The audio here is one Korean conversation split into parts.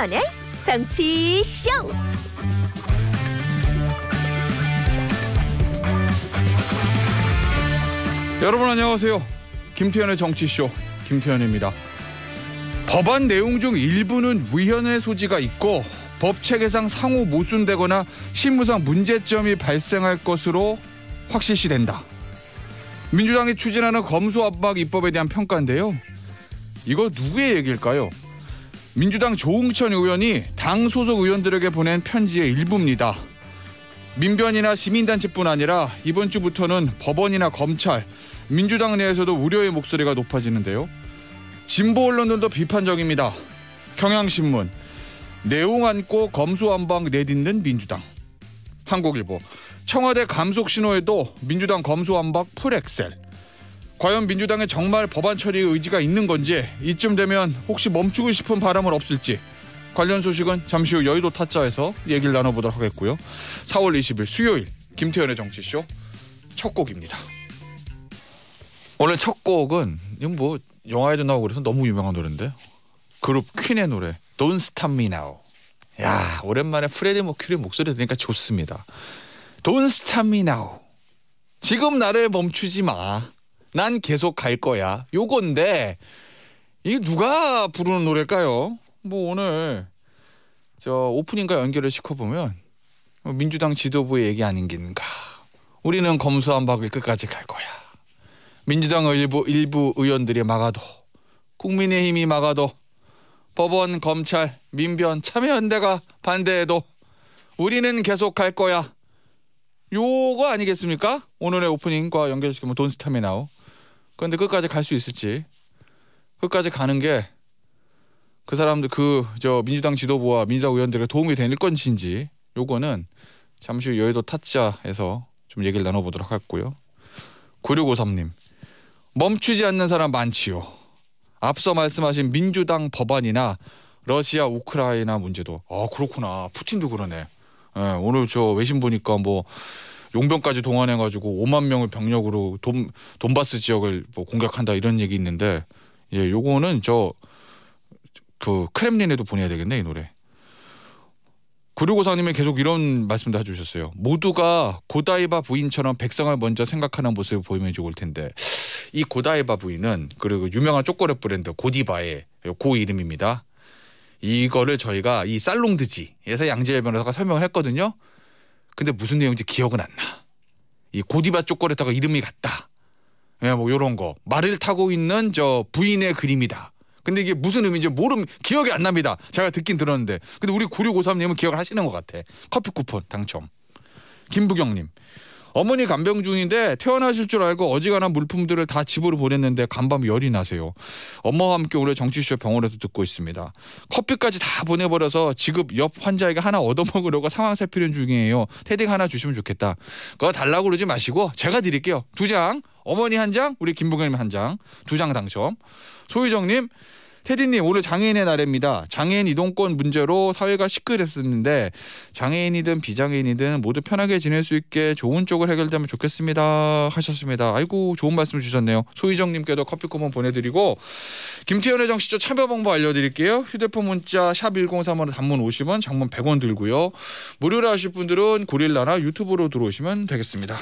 김태현의 정치쇼. 여러분 안녕하세요. 김태현의 정치쇼 김태현입니다. 법안 내용 중 일부는 위헌의 소지가 있고 법 체계상 상호 모순되거나 실무상 문제점이 발생할 것으로 확실시된다. 민주당이 추진하는 검수완박 입법에 대한 평가인데요. 이거 누구의 얘기일까요? 민주당 조응천 의원이 당 소속 의원들에게 보낸 편지의 일부입니다. 민변이나 시민단체뿐 아니라 이번 주부터는 법원이나 검찰, 민주당 내에서도 우려의 목소리가 높아지는데요. 진보 언론들도 비판적입니다. 경향신문, 내용 안고 검수완박 내딛는 민주당. 한국일보, 청와대 감속 신호에도 민주당 검수완박 풀엑셀. 과연 민주당에 정말 법안 처리의 의지가 있는 건지, 이쯤 되면 혹시 멈추고 싶은 바람은 없을지 관련 소식은 잠시 후 여의도 타짜에서 얘기를 나눠보도록 하겠고요. 4월 20일 수요일 김태현의 정치쇼 첫 곡입니다. 오늘 첫 곡은 이건 뭐 영화에도 나오고 그래서 너무 유명한 노래인데, 그룹 퀸의 노래 Don't Stop Me Now. 야, 오랜만에 프레디 머큐리 목소리 들으니까 좋습니다. Don't Stop Me Now. 지금 나를 멈추지 마. 난 계속 갈 거야. 요건데 이게 누가 부르는 노래일까요? 뭐 오늘 저 오프닝과 연결을 시켜보면 민주당 지도부의 얘기 아닌가. 우리는 검수완박을 끝까지 갈 거야. 민주당 일부 의원들이 막아도, 국민의힘이 막아도, 법원, 검찰, 민변, 참여연대가 반대해도 우리는 계속 갈 거야. 요거 아니겠습니까? 오늘의 오프닝과 연결시키면 Don't Stop Me Now. 그런데 끝까지 갈 수 있을지, 끝까지 가는 게 그 사람들 저 민주당 지도부와 민주당 의원들에게 도움이 될 건지, 요거는 잠시 후 여의도 타짜에서 좀 얘기를 나눠보도록 하고요. 9653님, 멈추지 않는 사람 많지요. 앞서 말씀하신 민주당 법안이나 러시아 우크라이나 문제도, 그렇구나, 푸틴도 그러네. 오늘 저 외신 보니까 뭐 용병까지 동원해가지고 5만 명을 병력으로 돈바스 지역을 뭐 공격한다 이런 얘기 있는데, 요거는 크렘린에도 보내야 되겠네, 이 노래. 9654님이 계속 이런 말씀도 해주셨어요. 모두가 고다이바 부인처럼 백성을 먼저 생각하는 모습을 보이면 좋을 텐데, 이 고다이바 부인은 그리고 유명한 초콜릿 브랜드 고디바의 고 이름입니다. 이거를 저희가 이 살롱드지에서 양지열 변호사가 설명을 했거든요. 근데 무슨 내용인지 기억은 안 나. 이 고디바 초콜릿하고 이름이 같다. 뭐 이런 거. 말을 타고 있는 저 부인의 그림이다. 근데 이게 무슨 의미인지 기억이 안 납니다. 제가 듣긴 들었는데. 근데 우리 9653님은 기억을 하시는 것 같아. 커피 쿠폰 당첨. 김부경님, 어머니 간병 중인데 퇴원하실 줄 알고 어지간한 물품들을 다 집으로 보냈는데 간밤 열이 나세요. 엄마와 함께 오늘 정치쇼 병원에서 듣고 있습니다. 커피까지 다 보내버려서 지금 옆 환자에게 하나 얻어먹으려고 상황 살피는 중이에요. 테딩 하나 주시면 좋겠다. 그거 달라고 그러지 마시고 제가 드릴게요. 2장, 어머니 1장, 우리 김부경님 1장, 2장 당첨. 소희정님, 테디님, 오늘 장애인의 날입니다. 장애인 이동권 문제로 사회가 시끌했었는데 장애인이든 비장애인이든 모두 편하게 지낼 수 있게 좋은 쪽으로 해결되면 좋겠습니다 하셨습니다. 아이고, 좋은 말씀 주셨네요. 소희정님께도 커피 쿠폰 보내드리고, 김태현의 정치쇼 참여 방법 알려드릴게요. 휴대폰 문자 샵 1035로 단문 50원, 장문 100원 들고요. 무료로 하실 분들은 고릴라나 유튜브로 들어오시면 되겠습니다.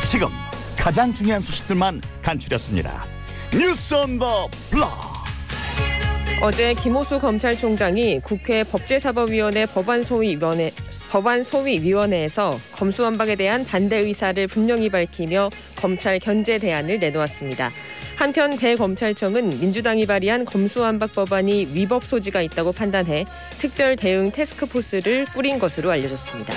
지금 가장 중요한 소식들만 간추렸습니다. 뉴스 온 더 블록. 어제 김호수 검찰총장이 국회 법제사법위원회 법안소위위원회에서 검수완박에 대한 반대 의사를 분명히 밝히며 검찰 견제 대안을 내놓았습니다. 한편 대검찰청은 민주당이 발의한 검수완박 법안이 위법 소지가 있다고 판단해 특별 대응 태스크포스를 꾸린 것으로 알려졌습니다.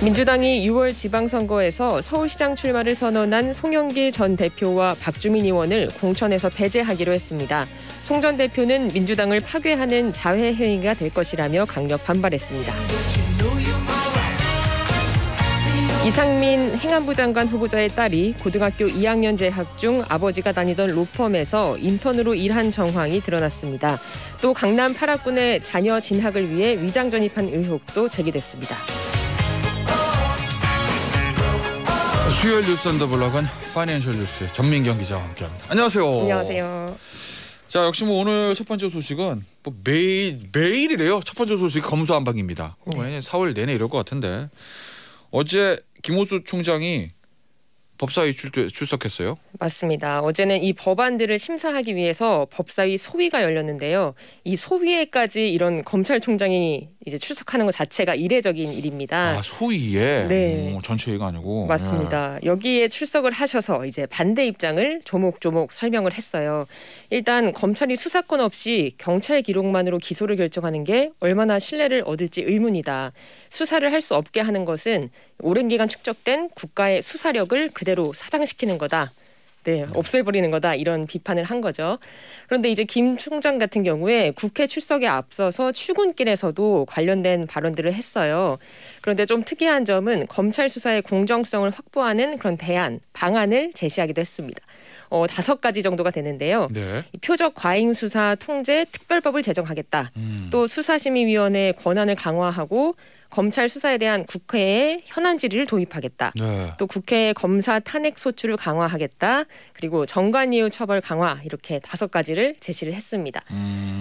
민주당이 6월 지방선거에서 서울시장 출마를 선언한 송영길 전 대표와 박주민 의원을 공천에서 배제하기로 했습니다. 송 전 대표는 민주당을 파괴하는 자해 행위가 될 것이라며 강력 반발했습니다. 이상민 행안부 장관 후보자의 딸이 고등학교 2학년 재학 중 아버지가 다니던 로펌에서 인턴으로 일한 정황이 드러났습니다. 또 강남 8학군의 자녀 진학을 위해 위장 전입한 의혹도 제기됐습니다. 수요일 뉴스 언더 블럭은 파이낸셜 뉴스의 전민경 기자와 함께합니다. 안녕하세요. 안녕하세요. 자, 역시 뭐 오늘 첫 번째 소식은 뭐 매일이래요. 첫 번째 소식 검수완박입니다. 네. 4월 내내 이럴 것 같은데 어제 김호수 총장이 법사위 출석했어요. 맞습니다. 어제는 이 법안들을 심사하기 위해서 법사위 소위가 열렸는데요. 이 소위에까지 이런 검찰총장이 이제 출석하는 것 자체가 이례적인 일입니다. 아, 소위에? 네. 전체회가 아니고. 맞습니다. 여기에 출석을 하셔서 이제 반대 입장을 조목조목 설명을 했어요. 일단 검찰이 수사권 없이 경찰 기록만으로 기소를 결정하는 게 얼마나 신뢰를 얻을지 의문이다. 수사를 할 수 없게 하는 것은 오랜 기간 축적된 국가의 수사력을 그대로 사장시키는 거다. 네, 없애버리는 거다. 이런 비판을 한 거죠. 그런데 이제 김 총장 같은 경우에 국회 출석에 앞서서 출근길에서도 관련된 발언들을 했어요. 그런데 좀 특이한 점은 검찰 수사의 공정성을 확보하는 그런 방안을 제시하기도 했습니다. 5가지 정도가 되는데요. 네. 표적 과잉 수사 통제 특별법을 제정하겠다. 또 수사심의위원회의 권한을 강화하고 검찰 수사에 대한 국회의 현안 질의를 도입하겠다. 네. 또 국회 검사 탄핵 소추를 강화하겠다. 그리고 정관이유 처벌 강화 이렇게 5가지를 제시를 했습니다.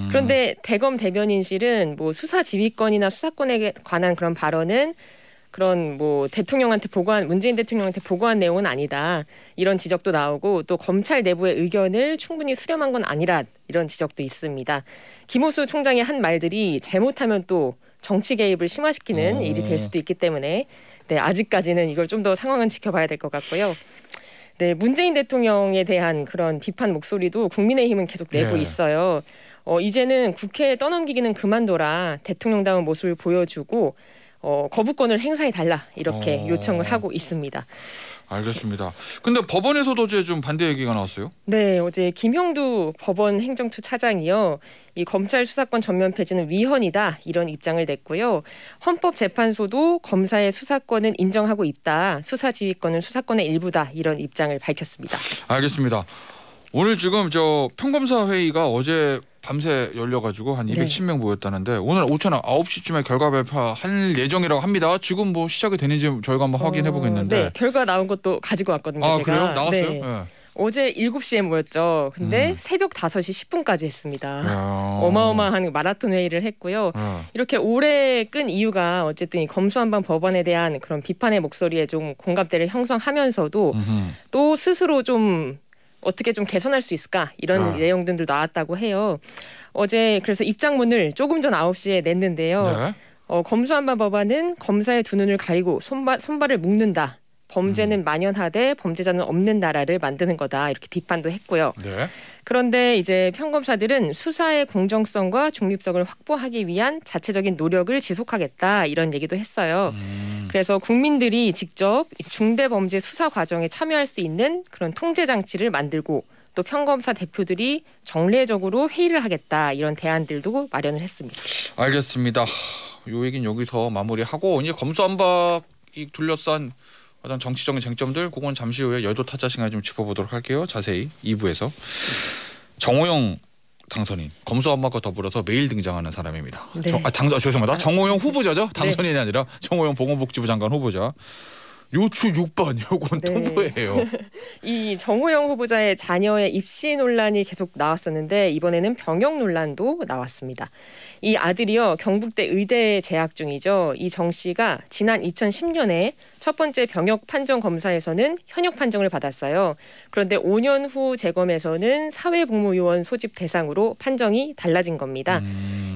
그런데 대검 대변인실은 뭐 수사 지휘권이나 수사권에 관한 그런 발언은 그런 뭐 문재인 대통령한테 보고한 내용은 아니다. 이런 지적도 나오고 또 검찰 내부의 의견을 충분히 수렴한 건 아니라 이런 지적도 있습니다. 김호수 총장의 한 말들이 잘못하면 또 정치 개입을 심화시키는 일이 될 수도 있기 때문에 아직까지는 이걸 좀 더 상황은 지켜봐야 될 것 같고요. 네, 문재인 대통령에 대한 그런 비판 목소리도 국민의힘은 계속 내고 있어요. 이제는 국회에 떠넘기기는 그만둬라. 대통령다운 모습을 보여주고 거부권을 행사해달라 이렇게 요청을 하고 있습니다. 알겠습니다. 근데 법원에서도 어제 좀 반대 얘기가 나왔어요? 네, 어제 김형두 법원 행정처 차장이요. 이 검찰 수사권 전면 폐지는 위헌이다 이런 입장을 냈고요. 헌법재판소도 검사의 수사권은 인정하고 있다. 수사지휘권은 수사권의 일부다 이런 입장을 밝혔습니다. 알겠습니다. 오늘 지금 평검사 회의가 어제 밤새 열려가지고 한 210명 모였다는데 오늘 오전 9시쯤에 결과 발표할 예정이라고 합니다. 지금 뭐 시작이 되는지 저희가 한번 확인해 보겠는데. 네, 결과 나온 것도 가지고 왔거든요. 아, 제가. 그래요? 나왔어요? 네. 네. 어제 7시에 모였죠. 근데 새벽 5시 10분까지 했습니다. 어마어마한 마라톤 회의를 했고요. 이렇게 오래 끈 이유가 어쨌든 이 검수완박 법안에 대한 그런 비판의 목소리에 좀 공감대를 형성하면서도 또 스스로 좀 어떻게 좀 개선할 수 있을까 이런 내용들도 나왔다고 해요. 어제 그래서 입장문을 조금 전 9시에 냈는데요. 네. 검수완박 법안은 검사의 두 눈을 가리고 손발을 묶는다. 범죄는 만연하되 범죄자는 없는 나라를 만드는 거다. 이렇게 비판도 했고요. 네. 그런데 이제 평검사들은 수사의 공정성과 중립성을 확보하기 위한 자체적인 노력을 지속하겠다. 이런 얘기도 했어요. 그래서 국민들이 직접 중대범죄 수사 과정에 참여할 수 있는 그런 통제 장치를 만들고 또 평검사 대표들이 정례적으로 회의를 하겠다. 이런 대안들도 마련을 했습니다. 알겠습니다. 요 얘기는 여기서 마무리하고 이제 검수완박이 둘러싼 어떤 정치적인 쟁점들 그건 잠시 후에 여의도 타자 시간에 좀 짚어보도록 할게요. 자세히 2부에서. 정호영 당선인 검수완박과 더불어서 매일 등장하는 사람입니다. 네. 죄송합니다. 정호영 후보자죠. 당선인이 아니라 정호영 보건복지부 장관 후보자. 요추 6번 요건 또 뭐예요? 이 정호영 후보자의 자녀의 입시 논란이 계속 나왔었는데 이번에는 병역 논란도 나왔습니다. 이 아들이요 경북대 의대에 재학 중이죠. 이 정 씨가 지난 2010년에 첫 번째 병역 판정 검사에서는 현역 판정을 받았어요. 그런데 5년 후 재검에서는 사회복무요원 소집 대상으로 판정이 달라진 겁니다.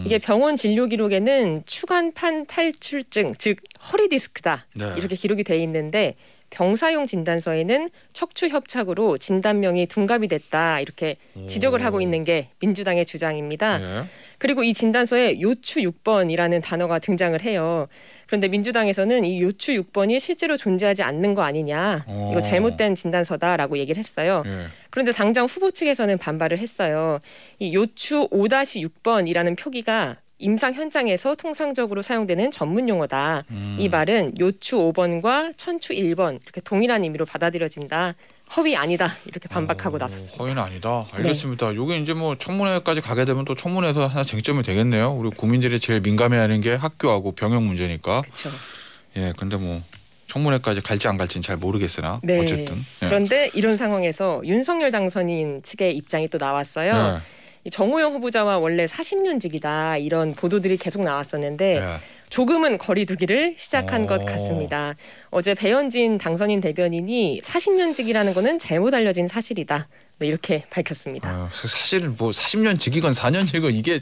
이게 병원 진료 기록에는 추간판 탈출증, 즉 허리 디스크다 이렇게 기록이 돼 있는데 병사용 진단서에는 척추 협착으로 진단명이 둔갑이 됐다 이렇게 지적을 하고 있는 게 민주당의 주장입니다. 네. 그리고 이 진단서에 요추 6번이라는 단어가 등장을 해요. 그런데 민주당에서는 이 요추 6번이 실제로 존재하지 않는 거 아니냐. 이거 잘못된 진단서다라고 얘기를 했어요. 네. 그런데 당장 후보 측에서는 반발을 했어요. 이 요추 5-6번이라는 표기가 임상 현장에서 통상적으로 사용되는 전문 용어다. 이 말은 요추 5번과 천추 1번 이렇게 동일한 의미로 받아들여진다. 허위 아니다 이렇게 반박하고 나섰습니다. 허위는 아니다. 알겠습니다. 이게 이제 뭐 청문회까지 가게 되면 또 청문회에서 하나 쟁점이 되겠네요. 우리 국민들이 제일 민감해하는 게 학교하고 병역 문제니까. 그렇죠. 예, 근데 뭐 청문회까지 갈지 안 갈지는 잘 모르겠으나 네. 어쨌든. 예. 그런데 이런 상황에서 윤석열 당선인 측의 입장이 또 나왔어요. 예. 이 정호영 후보자와 원래 40년직이다 이런 보도들이 계속 나왔었는데 예. 조금은 거리두기를 시작한 것 같습니다. 어제 배현진 당선인 대변인이 40년직이라는 거는 잘못 알려진 사실이다. 네, 이렇게 밝혔습니다. 사실 뭐 40년 직이건 4년 직이건 이게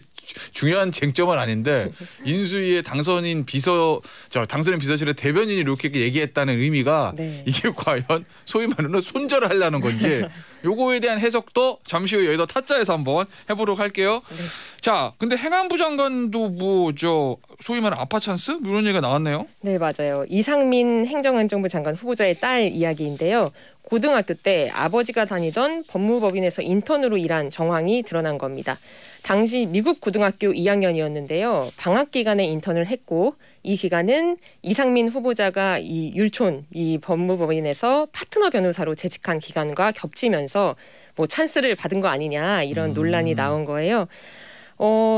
중요한 쟁점은 아닌데 인수위의 당선인 비서실의 대변인이 이렇게 얘기했다는 의미가 네. 이게 과연 소위 말하는 손절하려는 건지 요거에 대한 해석도 잠시 후에 여의도 타짜에서 한번 해보도록 할게요. 네. 자, 근데 행안부 장관도 뭐 소위 말하는 아파 찬스 이런 얘기가 나왔네요. 네, 맞아요. 이상민 행정안전부 장관 후보자의 딸 이야기인데요. 고등학교 때 아버지가 다니던 법무법인에서 인턴으로 일한 정황이 드러난 겁니다. 당시 미국 고등학교 2학년이었는데요. 방학 기간에 인턴을 했고 이 기간은 이상민 후보자가 이 율촌 이 법무법인에서 파트너 변호사로 재직한 기간과 겹치면서 뭐 찬스를 받은 거 아니냐 이런 논란이 나온 거예요.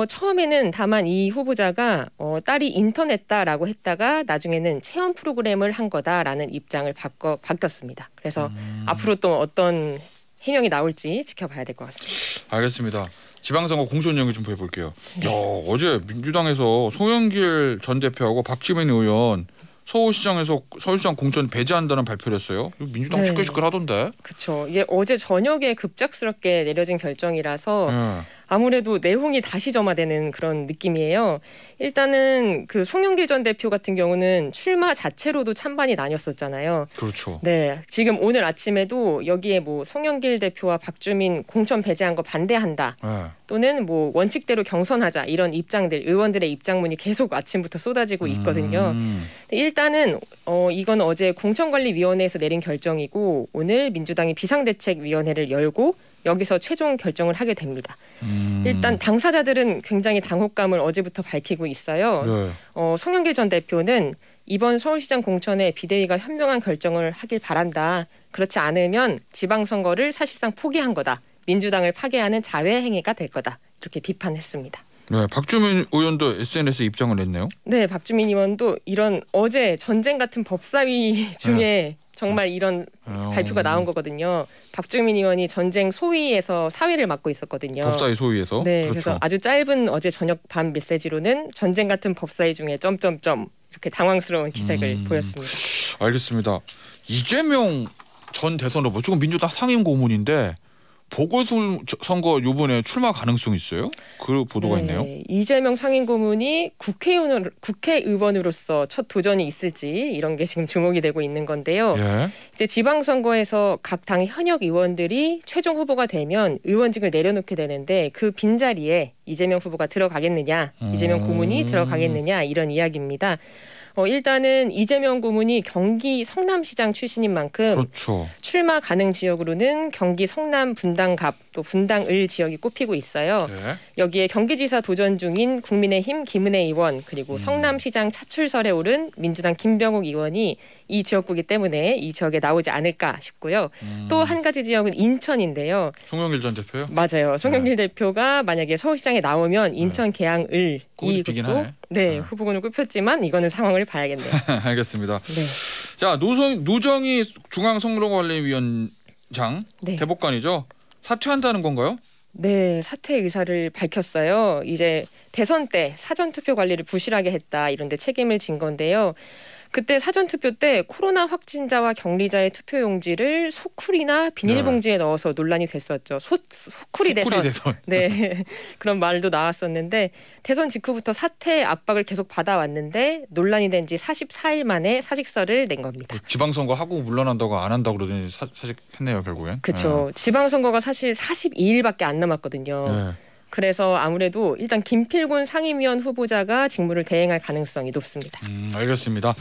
처음에는 다만 이 후보자가 딸이 인턴했다라고 했다가 나중에는 체험 프로그램을 한 거다라는 입장을 바뀌었습니다. 그래서 앞으로 또 어떤 해명이 나올지 지켜봐야 될 것 같습니다. 알겠습니다. 지방선거 공천 얘기 좀 해볼게요. 야, 어제 민주당에서 송영길 전 대표하고 박지민 의원 서울시장 공천 배제한다는 발표를 했어요. 민주당 네. 시끌시끌하던데. 그렇죠. 이게 어제 저녁에 급작스럽게 내려진 결정이라서 아무래도 내홍이 다시 점화되는 그런 느낌이에요. 일단은 그 송영길 전 대표 같은 경우는 출마 자체로도 찬반이 나뉘었었잖아요. 그렇죠. 네, 지금 오늘 아침에도 여기에 뭐 송영길 대표와 박주민 공천 배제한 거 반대한다. 네. 또는 뭐 원칙대로 경선하자 이런 입장들 의원들의 입장문이 계속 아침부터 쏟아지고 있거든요. 일단은 이건 어제 공천관리위원회에서 내린 결정이고 오늘 민주당이 비상대책위원회를 열고 여기서 최종 결정을 하게 됩니다. 일단 당사자들은 굉장히 당혹감을 어제부터 밝히고 있어요. 네. 송영길 전 대표는 이번 서울시장 공천에 비대위가 현명한 결정을 하길 바란다. 그렇지 않으면 지방선거를 사실상 포기한 거다. 민주당을 파괴하는 자회 행위가 될 거다. 이렇게 비판했습니다. 네, 박주민 의원도 SNS에 입장을 냈네요. 네, 박주민 의원도 이런 어제 전쟁 같은 법사위 중에 정말 이런 발표가 나온 거거든요. 박주민 의원이 전쟁 소위에서 사회를 맡고 있었거든요. 법사위 소위에서. 네, 그렇죠. 그래서 아주 짧은 어제 저녁 밤 메시지로는 전쟁 같은 법사위 중에 점점점 이렇게 당황스러운 기색을 보였습니다. 알겠습니다. 이재명 전 대선 후보 지금 민주당 상임 고문인데 보궐선거 이번에 출마 가능성이 있어요? 그 보도가 있네요. 이재명 상임고문이 국회의원으로서 첫 도전이 있을지 이런 게 지금 주목이 되고 있는 건데요. 예. 이제 지방선거에서 각 당 현역 의원들이 최종 후보가 되면 의원직을 내려놓게 되는데 그 빈자리에 이재명 후보가 들어가겠느냐, 이재명 고문이 들어가겠느냐 이런 이야기입니다. 일단은 이재명 고문이 경기 성남시장 출신인 만큼 그렇죠. 출마 가능 지역으로는 경기 성남 분당갑 또 분당을 지역이 꼽히고 있어요. 네. 여기에 경기지사 도전 중인 국민의힘 김은혜 의원 그리고 성남시장 차출설에 오른 민주당 김병욱 의원이 이 지역구기 때문에 이 지역에 나오지 않을까 싶고요. 또 한 가지 지역은 인천인데요. 송영길 전 대표요? 맞아요. 송영길 대표가 만약에 서울시장에 나오면 인천 계양을 이것도 후보군을 꼽혔지만 이거는 상황을 봐야겠네요. 알겠습니다. 네. 자, 노정희 중앙선거관리위원장 대법관이죠. 사퇴한다는 건가요? 네, 사퇴 의사를 밝혔어요. 이제 대선 때 사전투표 관리를 부실하게 했다 이런 데 책임을 진 건데요. 그때 사전투표 때 코로나 확진자와 격리자의 투표용지를 소쿠리나 비닐봉지에 넣어서 논란이 됐었죠. 소쿠리 대선. 네, 그런 말도 나왔었는데 대선 직후부터 사퇴 압박을 계속 받아왔는데 논란이 된 지 44일 만에 사직서를 낸 겁니다. 지방선거 하고 물러난다고 안 한다고 그러더니 사직했네요 결국엔. 그렇죠. 지방선거가 사실 42일밖에 안 남았거든요. 네. 그래서 아무래도 일단 김필곤 상임위원 후보자가 직무를 대행할 가능성이 높습니다. 알겠습니다.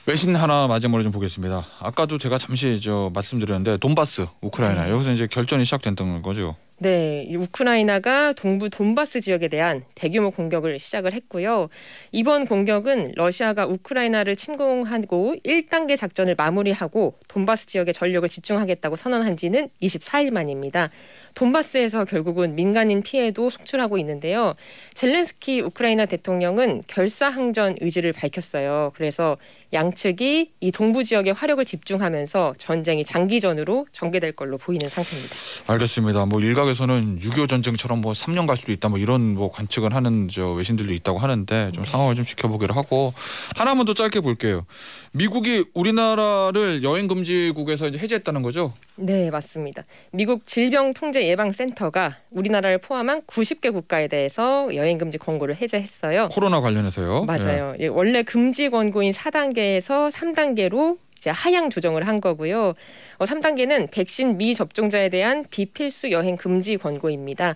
외신 하나 마지막으로 좀 보겠습니다. 아까도 제가 잠시 말씀드렸는데 돈바스 우크라이나 여기서 이제 결전이 시작된다는 거죠. 네, 이 우크라이나가 동부 돈바스 지역에 대한 대규모 공격을 시작을 했고요. 이번 공격은 러시아가 우크라이나를 침공하고 1단계 작전을 마무리하고 돈바스 지역에 전력을 집중하겠다고 선언한 지는 24일 만입니다. 돈바스에서 결국은 민간인 피해도 속출하고 있는데요. 젤렌스키 우크라이나 대통령은 결사항전 의지를 밝혔어요. 그래서 양측이 이 동부 지역에 화력을 집중하면서 전쟁이 장기전으로 전개될 걸로 보이는 상태입니다. 알겠습니다. 뭐 일각에서는 6.25 전쟁처럼 뭐 3년 갈 수도 있다 뭐 이런 뭐 관측을 하는 외신들도 있다고 하는데 좀 상황을 좀 지켜보기로 하고 하나만 더 짧게 볼게요. 미국이 우리나라를 여행 금지국에서 이제 해제했다는 거죠? 네, 맞습니다. 미국 질병통제예방센터가 우리나라를 포함한 90개 국가에 대해서 여행금지 권고를 해제했어요. 코로나 관련해서요? 맞아요. 예, 원래 금지 권고인 4단계에서 3단계로 이제 하향 조정을 한 거고요. 3단계는 백신 미접종자에 대한 비필수 여행 금지 권고입니다.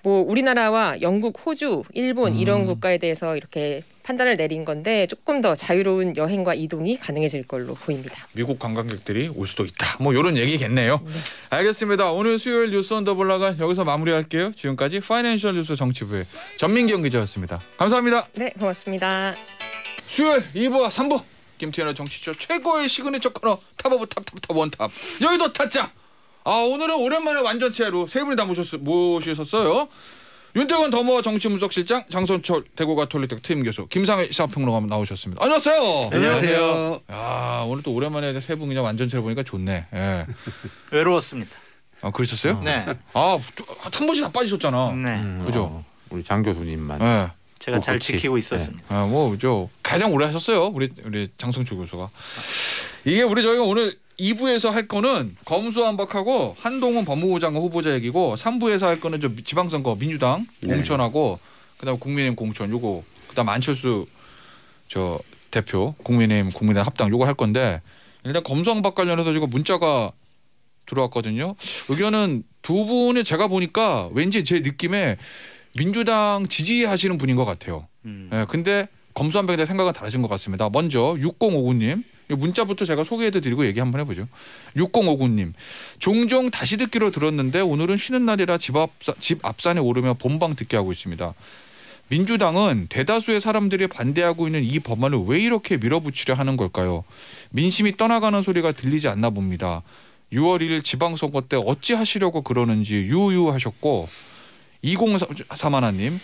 뭐 우리나라와 영국, 호주, 일본 이런 국가에 대해서 이렇게 판단을 내린 건데 조금 더 자유로운 여행과 이동이 가능해질 걸로 보입니다. 미국 관광객들이 올 수도 있다. 뭐 이런 얘기겠네요. 네. 알겠습니다. 오늘 수요일 뉴스 언더 블락은 여기서 마무리할게요. 지금까지 파이낸셜 뉴스 정치부의 전민경 기자였습니다. 감사합니다. 네, 고맙습니다. 수요일 2부와 3부 김태현의 정치쇼 최고의 시그니처 코너 탑 오브 탑 원탑 여의도 타짜. 오늘은 오랜만에 완전체로 세 분이 다 모셨어요. 윤태권 더모아 정치분석실장, 장선철 대구가톨릭대 팀교수, 김상회 시사평론가 나오셨습니다. 안녕하세요. 안녕하세요. 오늘 또 오랜만에 세 분 그냥 완전체로 보니까 좋네. 예. 외로웠습니다. 그러셨어요? 네. 한 번씩 다 빠지셨잖아. 네. 그죠? 우리 장 교수님만. 네. 제가 잘 지키고 있었습니다. 가장 오래 하셨어요. 우리 장성철 교수가. 이게 저희가 오늘 2부에서 할 거는 검수완박하고 한동훈 법무부 장관 후보자 얘기고 3부에서 할 거는 지방선거 민주당 공천하고 그다음 국민의힘 공천 요거 그다음 안철수 대표 국민의힘 합당 요거 할 건데 일단 검수완박 관련해서 지금 문자가 들어왔거든요. 의견은 두 분이 제가 보니까 왠지 제 느낌에 민주당 지지하시는 분인 것 같아요. 근데 검수완박에 대한 생각은 다르신 것 같습니다. 먼저 6059님. 문자부터 제가 소개해드리고 얘기 한번 해보죠. 6059님. 종종 다시 듣기로 들었는데 오늘은 쉬는 날이라 집 앞산에 오르며 본방 듣게 하고 있습니다. 민주당은 대다수의 사람들이 반대하고 있는 이 법안을 왜 이렇게 밀어붙이려 하는 걸까요? 민심이 떠나가는 소리가 들리지 않나 봅니다. 6월 1일 지방선거 때 어찌 하시려고 그러는지 유유하셨고 2031님.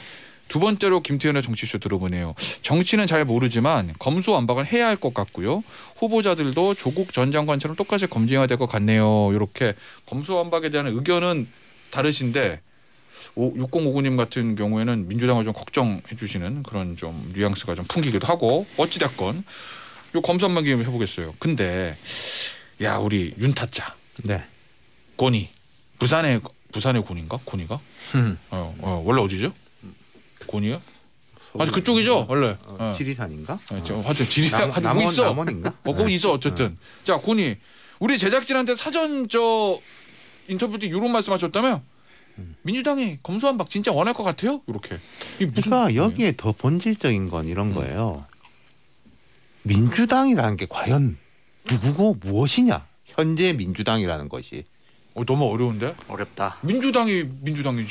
두 번째로 김태현의 정치쇼 들어보네요. 정치는 잘 모르지만 검수완박을 해야 할 것 같고요. 후보자들도 조국 전 장관처럼 똑같이 검증해야 될 것 같네요. 이렇게 검수완박에 대한 의견은 다르신데 6059님 같은 경우에는 민주당을 좀 걱정해 주시는 그런 좀 뉘앙스가 좀 풍기기도 하고 어찌됐건 요 검수완박 얘기 해보겠어요. 근데 우리 윤타짜 권위 부산의 권인가? 권위가? 원래 어디죠? 권이요? 그쪽이죠 원래. 지리산인가? 하여튼 지리산 남원인가? 거기 있어 어쨌든. 자 권이 우리 제작진한테 사전 인터뷰 때 이런 말씀하셨다며? 민주당이 검수완박 진짜 원할 것 같아요? 이렇게. 그러니까 여기에 더 본질적인 건 이런 거예요. 민주당이라는 게 과연 누구고 무엇이냐? 현재 민주당이라는 것이. 너무 어려운데? 어렵다. 민주당이지 뭘.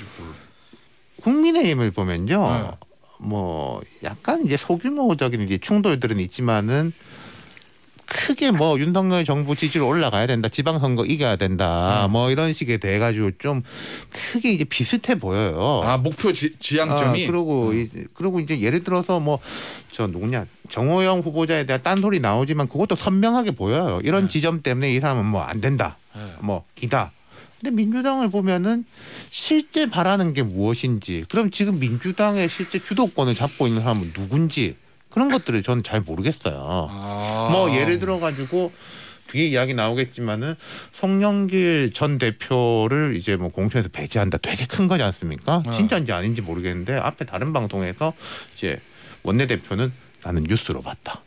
국민의힘을 보면요, 뭐 약간 이제 소규모적인 이제 충돌들은 있지만은 크게 뭐 윤석열 정부 지지로 올라가야 된다, 지방선거 이겨야 된다, 뭐 이런 식의 돼가지고 좀 크게 이제 비슷해 보여요. 목표 지향점이. 그리고 이제 예를 들어서 뭐 누구냐 정호영 후보자에 대한 딴소리 나오지만 그것도 선명하게 보여요. 이런 지점 때문에 이 사람은 뭐 안 된다, 뭐 기다. 근데 민주당을 보면은 실제 바라는 게 무엇인지, 그럼 지금 민주당의 실제 주도권을 잡고 있는 사람은 누군지 그런 것들을 저는 잘 모르겠어요. 뭐 예를 들어 가지고 뒤에 이야기 나오겠지만은 송영길 전 대표를 이제 뭐 공천에서 배제한다, 되게 큰 거지 않습니까? 진짜인지 아닌지 모르겠는데 앞에 다른 방송에서 이제 원내대표는 나는 뉴스로 봤다,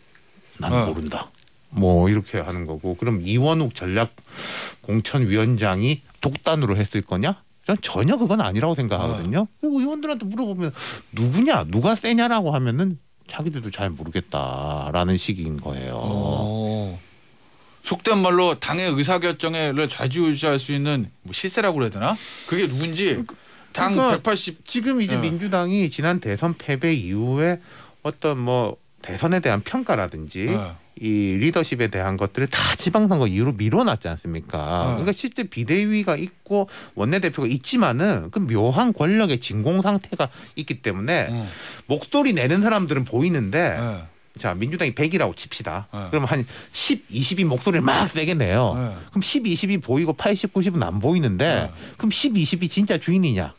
나는 모른다, 뭐 이렇게 하는 거고, 그럼 이원욱 전략공천위원장이 독단으로 했을 거냐? 전 전혀 그건 아니라고 생각하거든요. 그리고 의원들한테 물어보면 누가 세냐라고 하면은 자기들도 잘 모르겠다라는 식인 거예요. 속된 말로 당의 의사결정을 좌지우지할 수 있는 뭐 실세라고 그래야 되나? 그게 누군지 당 그러니까 180 지금 이제 네. 민주당이 지난 대선 패배 이후에 어떤 뭐 대선에 대한 평가라든지 네. 이 리더십에 대한 것들을 다 지방선거 이후로 미뤄놨지 않습니까? 그러니까 실제 비대위가 있고 원내대표가 있지만은 그 묘한 권력의 진공 상태가 있기 때문에 목소리 내는 사람들은 보이는데 네. 자 민주당이 100이라고 칩시다. 네. 그러면 한 10, 20이 목소리를 막 세게 내요. 네. 그럼 10, 20이 보이고 80, 90은 안 보이는데 네. 그럼 10, 20이 진짜 주인이냐?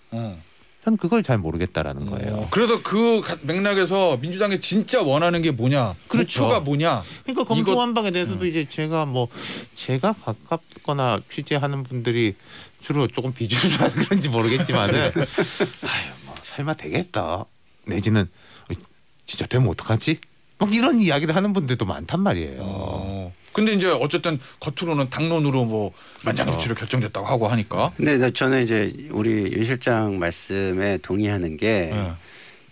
전 그걸 잘 모르겠다라는 거예요. 그래서 그 맥락에서 민주당이 진짜 원하는 게 뭐냐? 그렇죠. 목표가 뭐냐? 그러니까 검수완박에 대해서도 이제 제가 가깝거나 취재하는 분들이 주로 조금 비주를 하는 그런지 모르겠지만은 아유 뭐 설마 되겠다 내지는 진짜 되면 어떡하지? 막 이런 이야기를 하는 분들도 많단 말이에요. 근데 이제 어쨌든 겉으로는 당론으로 뭐 만장일치로 결정됐다고 하고 하니까. 근데 저는 이제 우리 윤 실장 말씀에 동의하는 게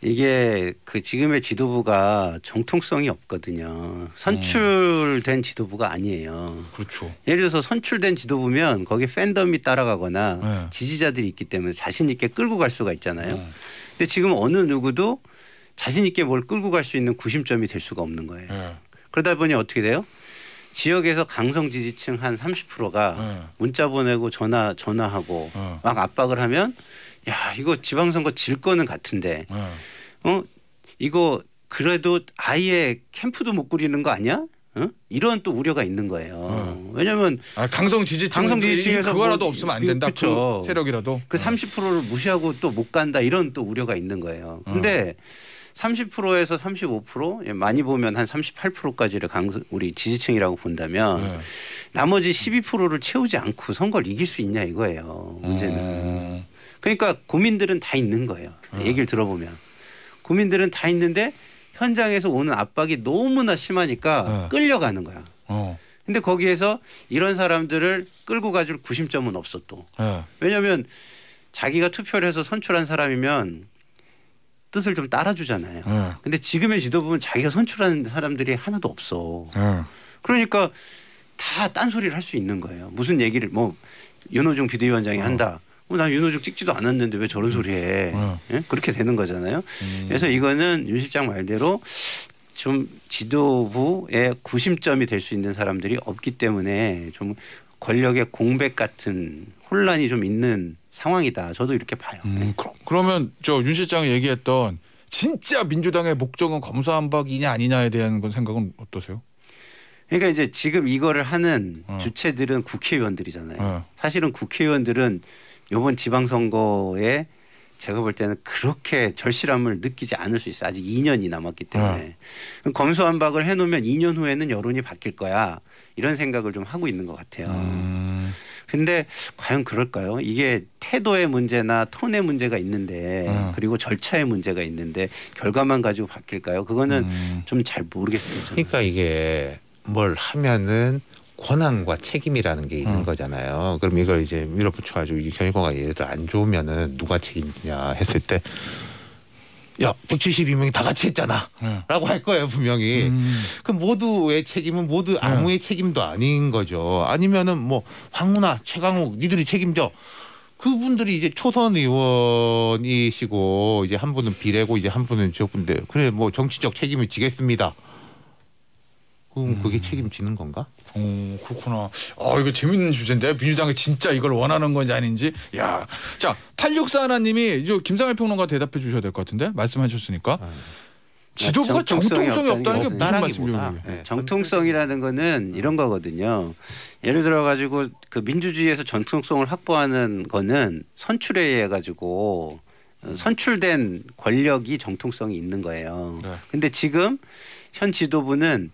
이게 그 지금의 지도부가 정통성이 없거든요. 선출된 지도부가 아니에요. 그렇죠. 예를 들어서 선출된 지도부면 거기에 팬덤이 따라가거나 지지자들이 있기 때문에 자신 있게 끌고 갈 수가 있잖아요. 근데 지금 어느 누구도 자신 있게 뭘 끌고 갈 수 있는 구심점이 될 수가 없는 거예요. 그러다 보니 어떻게 돼요? 지역에서 강성 지지층 한 30%가 문자 보내고 전화하고 막 압박을 하면 야 이거 지방선거 질 거는 같은데 이거 그래도 아예 캠프도 못 꾸리는 거 아니야? 이런 또 우려가 있는 거예요. 왜냐하면 강성 지지층에서 그거라도 없으면 안 된다. 그쵸. 그 세력이라도. 그 30%를 무시하고 또 못 간다 이런 또 우려가 있는 거예요. 근데 30%에서 35% 많이 보면 한 38%까지를 우리 지지층이라고 본다면 나머지 12%를 채우지 않고 선거를 이길 수 있냐 이거예요. 문제는. 그러니까 고민들은 다 있는 거예요. 얘기를 들어보면. 고민들은 다 있는데 현장에서 오는 압박이 너무나 심하니까 끌려가는 거야. 근데 거기에서 이런 사람들을 끌고 가줄 구심점은 없어 또. 왜냐하면 자기가 투표를 해서 선출한 사람이면 뜻을 좀 따라주잖아요. 근데 지금의 지도부는 자기가 선출한 사람들이 하나도 없어. 그러니까 다 딴소리를 할 수 있는 거예요. 무슨 얘기를 뭐 윤호중 비대위원장이 한다. 난 윤호중 찍지도 않았는데 왜 저런 소리 해. 예? 그렇게 되는 거잖아요. 그래서 이거는 윤 실장 말대로 좀 지도부의 구심점이 될 수 있는 사람들이 없기 때문에 좀 권력의 공백 같은 혼란이 좀 있는 상황이다. 저도 이렇게 봐요. 그러면 저 윤 실장이 얘기했던 진짜 민주당의 목적은 검수완박이냐 아니냐에 대한 건 생각은 어떠세요? 그러니까 이제 지금 이거를 하는 주체들은 국회의원들이잖아요. 사실은 국회의원들은 이번 지방선거에 제가 볼 때는 그렇게 절실함을 느끼지 않을 수 있어요. 아직 2년이 남았기 때문에. 검수완박을 해놓으면 2년 후에는 여론이 바뀔 거야. 이런 생각을 좀 하고 있는 것 같아요. 근데 과연 그럴까요? 이게 태도의 문제나 톤의 문제가 있는데 그리고 절차의 문제가 있는데 결과만 가지고 바뀔까요? 그거는 좀 잘 모르겠습니다. 그러니까 이게 뭘 하면은 권한과 책임이라는 게 있는 거잖아요. 그럼 이걸 이제 밀어붙여가지고 이 결과가 예를 들어 안 좋으면은 누가 책임지냐 했을 때 야 172명이 다 같이 했잖아 라고 할 거예요 분명히. 그 모두의 책임은 모두 아무의 책임도 아닌 거죠. 아니면은 뭐 황운하 최강욱 니들이 책임져. 그분들이 이제 초선 의원이시고 이제 한 분은 비례고 이제 한 분은 저분데 그래 뭐 정치적 책임을 지겠습니다. 그럼 그게 책임지는 건가? 그렇구나. 이거 재밌는 주제인데 민주당이 진짜 이걸 원하는 건지 아닌지. 야, 자 864 하나님이 이제 김상일 평론가 대답해 주셔야 될 것 같은데 말씀하셨으니까 지도부가 정통성이 없다는 게 무슨 말씀이에요? 정통성이라는 거는 이런 거거든요. 예를 들어 가지고 그 민주주의에서 정통성을 확보하는 거는 선출에 의해 가지고 선출된 권력이 정통성이 있는 거예요. 근데 지금 현 지도부는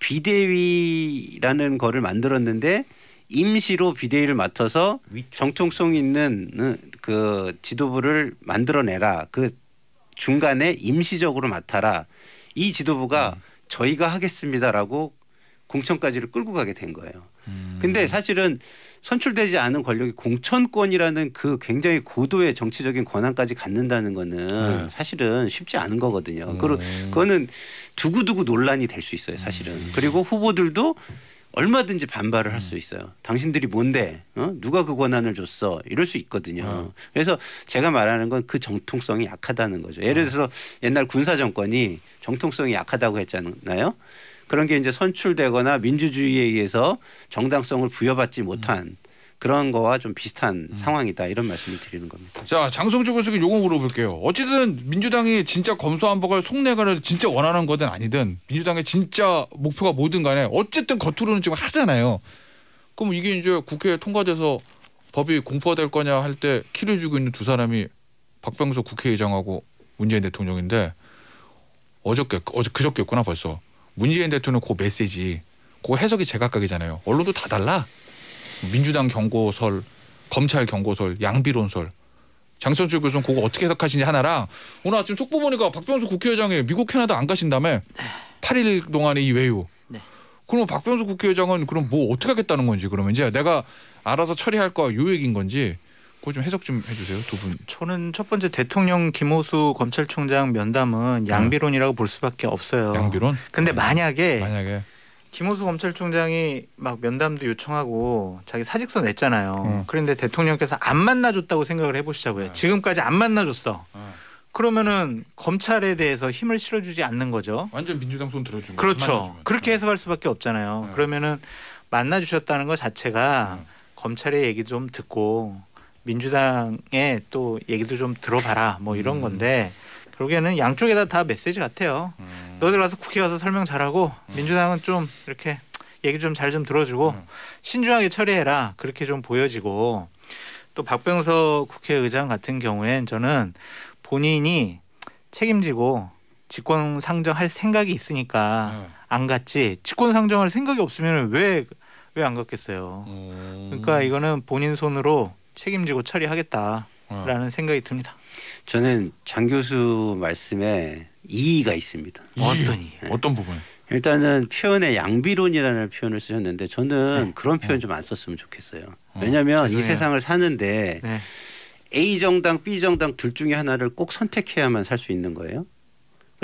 비대위라는 거를 만들었는데 임시로 비대위를 맡아서 정통성 있는 그 지도부를 만들어내라. 그 중간에 임시적으로 맡아라. 이 지도부가 저희가 하겠습니다라고 공천까지를 끌고 가게 된 거예요. 근데 사실은 선출되지 않은 권력이 공천권이라는 그 굉장히 고도의 정치적인 권한까지 갖는다는 거는 사실은 쉽지 않은 거거든요. 그거는 두고두고 논란이 될 수 있어요. 사실은. 그리고 후보들도 얼마든지 반발을 할 수 있어요. 당신들이 뭔데? 누가 그 권한을 줬어? 이럴 수 있거든요. 그래서 제가 말하는 건 그 정통성이 약하다는 거죠. 예를 들어서 옛날 군사 정권이 정통성이 약하다고 했잖아요. 그런 게 이제 선출되거나 민주주의에 의해서 정당성을 부여받지 못한 그런 거와 좀 비슷한 상황이다 이런 말씀을 드리는 겁니다. 자, 장성주 교수께 요거 물어볼게요. 어쨌든 민주당이 진짜 검수완박을 속내가를 진짜 원하는 거든 아니든 민주당의 진짜 목표가 뭐든 간에 어쨌든 겉으로는 지금 하잖아요. 그럼 이게 이제 국회에 통과돼서 법이 공포화될 거냐 할 때 키를 쥐고 있는 두 사람이 박병석 국회의장하고 문재인 대통령인데 그저께였구나 벌써. 문재인 대통령 그 메시지 그 해석이 제각각이잖아요. 언론도 다 달라. 민주당 경고설, 검찰 경고설, 양비론설. 장성철 교수는 그거 어떻게 해석하시는지 하나랑 오늘 아침 속보 보니까 박병수 국회의장이 미국 캐나다 안 가신 다음에 8일 동안의 이 외유. 네. 그럼 박병수 국회의장은 그럼 뭐 어떻게 하겠다는 건지 그러면 이제 내가 알아서 처리할 거야 요 얘기인 건지 그거 좀 해석 좀 해주세요 두 분. 저는 첫 번째 대통령 김호수 검찰총장 면담은 양비론이라고 볼 수밖에 없어요. 양비론? 근데 만약에 김호수 검찰총장이 막 면담도 요청하고 자기 사직서 냈잖아요. 그런데 대통령께서 안 만나줬다고 생각을 해보시자고요. 지금까지 안 만나줬어. 그러면은 검찰에 대해서 힘을 실어주지 않는 거죠. 완전 민주당 손 들어주면. 그렇죠. 그렇게 해석할 수밖에 없잖아요. 그러면은 만나주셨다는 것 자체가 검찰의 얘기 좀 듣고 민주당의 또 얘기도 좀 들어봐라 뭐 이런 건데 결국에는 양쪽에다 다 메시지 같아요. 너희들 가서 국회 가서 설명 잘하고 민주당은 좀 이렇게 얘기 좀 잘 좀 들어주고 신중하게 처리해라 그렇게 좀 보여지고 또 박병석 국회의장 같은 경우엔 저는 본인이 책임지고 직권 상정할 생각이 있으니까 안 갔지 직권 상정할 생각이 없으면 왜 안 갔겠어요. 그러니까 이거는 본인 손으로 책임지고 처리하겠다라는 생각이 듭니다. 저는 장 교수 말씀에 이의가 있습니다. 어떤 이의? 어떤 부분? 일단은 표현에 양비론이라는 표현을 쓰셨는데 저는 그런 표현 좀 안 썼으면 좋겠어요. 왜냐하면 이 세상을 사는데 A 정당, B 정당 둘 중에 하나를 꼭 선택해야만 살 수 있는 거예요.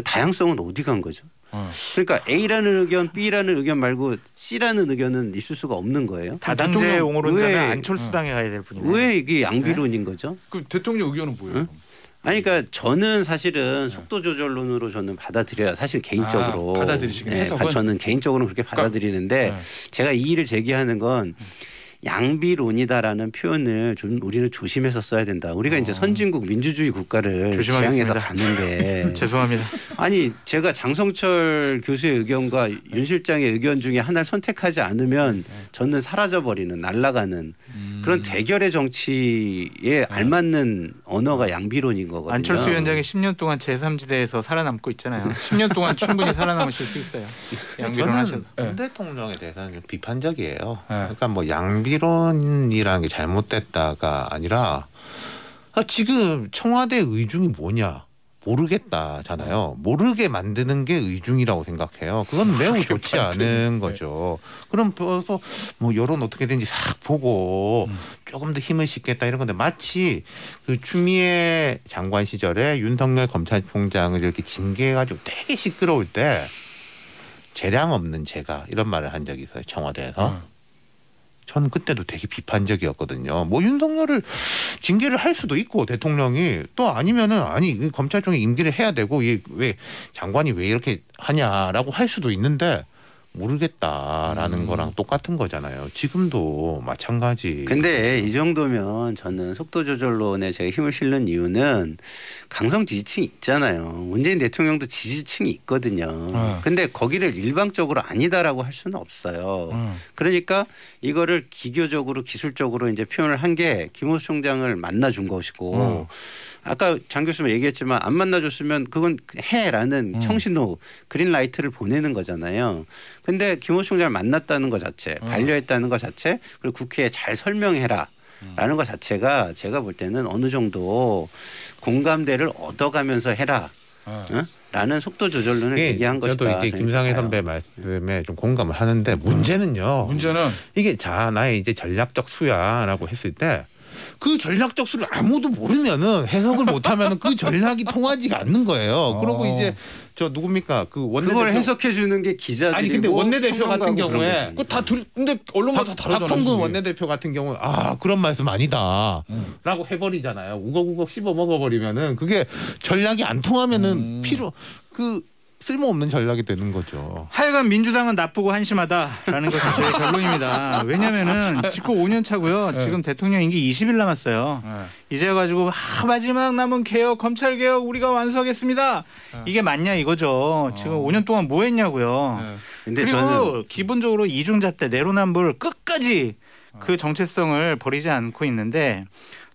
다양성은 어디 간 거죠? 그러니까 A라는 의견, B라는 의견 말고 C라는 의견은 있을 수가 없는 거예요. 다당제 옹호론자는 안철수당에 가야 될 뿐이네. 왜 이게 양비론인 거죠? 그 대통령 의견은 뭐예요? 아니 그러니까 저는 사실은 속도 조절론으로 저는 받아들여요. 사실 개인적으로 받아들이시긴 해석은? 저는 개인적으로 그렇게 받아들이는데 제가 이의를 제기하는 건 양비론이다라는 표현을 좀 우리는 조심해서 써야 된다. 우리가 이제 선진국 민주주의 국가를 지향해서 갔는데 죄송합니다. 아니 제가 장성철 교수의 의견과 윤 실장의 의견 중에 하나를 선택하지 않으면 저는 사라져버리는 날아가는 그런 대결의 정치에 알맞는 언어가 양비론인 거거든요. 안철수 위원장이 10년 동안 제3지대에서 살아남고 있잖아요. 10년 동안 충분히 살아남으실 수 있어요. 양비론 하셔도. 윤 대통령에 대해서는 좀 비판적이에요. 그러니까 뭐 양비론이라는 게 잘못됐다가 아니라 지금 청와대 의중이 뭐냐 모르겠다잖아요. 모르게 만드는 게 의중이라고 생각해요. 그건 매우 좋지 않은 거죠. 그럼 벌써 뭐 여론 어떻게 되는지 싹 보고 조금 더 힘을 싣겠다 이런 건데 마치 그 추미애 장관 시절에 윤석열 검찰총장을 이렇게 징계해가지고 되게 시끄러울 때 재량 없는 제가 이런 말을 한 적이 있어요. 청와대에서. 저는 그때도 되게 비판적이었거든요. 뭐 윤석열을 징계를 할 수도 있고 대통령이 또 아니면은 아니 검찰총장 임기를 해야 되고 왜 장관이 왜 이렇게 하냐라고 할 수도 있는데 모르겠다라는 거랑 똑같은 거잖아요. 지금도 마찬가지. 근데 이 정도면 저는 속도 조절론에 제가 힘을 실는 이유는 강성 지지층이 있잖아요. 문재인 대통령도 지지층이 있거든요. 근데 거기를 일방적으로 아니다라고 할 수는 없어요. 그러니까 이거를 기교적으로 기술적으로 이제 표현을 한 게 김호수 총장을 만나준 것이고 아까 장 교수님 얘기했지만 안 만나줬으면 그건 해라는 청신호 그린라이트를 보내는 거잖아요. 근데 김호수 총장을 만났다는 것 자체 반려했다는 것 자체 그리고 국회에 잘 설명해라 라는 것 자체가 제가 볼 때는 어느 정도 공감대를 얻어가면서 해라 라는 속도 조절론을 얘기한 것이다. 저도 이제 김상혜 선배 말씀에 좀 공감을 하는데 문제는 이게 자 나의 이제 전략적 수야라고 했을 때 그 전략적 수를 아무도 모르면은 해석을 못하면은 그 전략이 통하지가 않는 거예요. 그러고 이제 저 누굽니까? 그 원내대표 그걸 해석해 주는 게 기자들이고. 아니 근데 원내대표 같은 경우에 근데 언론마다 다 다르잖아요. 박홍근 원내대표 같은 경우에 그런 말씀 아니다라고 해버리잖아요. 우걱우걱 씹어 먹어버리면은 그게 전략이 안 통하면은 쓸모없는 전략이 되는 거죠. 하여간 민주당은 나쁘고 한심하다라는 것이 제 결론입니다. 왜냐면은 집권 5년 차고요. 네. 지금 대통령 임기 20일 남았어요. 네. 이제 가지고 마지막 남은 개혁, 검찰 개혁 우리가 완수하겠습니다. 네. 이게 맞냐 이거죠. 지금 5년 동안 뭐 했냐고요. 네. 근데 그리고 저는 기본적으로 이중잣대 내로남불 끝까지 그 정체성을 버리지 않고 있는데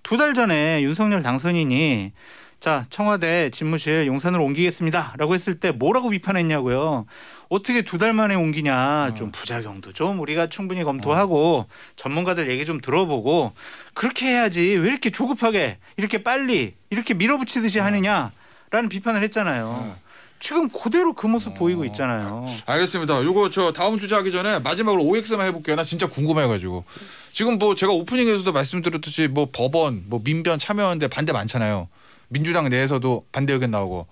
2달 전에 윤석열 당선인이 자 청와대 집무실 용산으로 옮기겠습니다라고 했을 때 뭐라고 비판했냐고요. 어떻게 2달 만에 옮기냐. 좀 부작용도 좀 우리가 충분히 검토하고 전문가들 얘기 좀 들어보고 그렇게 해야지 왜 이렇게 조급하게 이렇게 빨리 이렇게 밀어붙이듯이 하느냐라는 비판을 했잖아요. 지금 그대로 그 모습 보이고 있잖아요. 알겠습니다. 요거 저 다음 주제 하기 전에 마지막으로 OX만 해볼게요. 나 진짜 궁금해가지고 지금 뭐 제가 오프닝에서도 말씀드렸듯이 뭐 법원, 뭐 민변 참여하는데 반대 많잖아요. 민주당 내에서도 반대 의견 나오고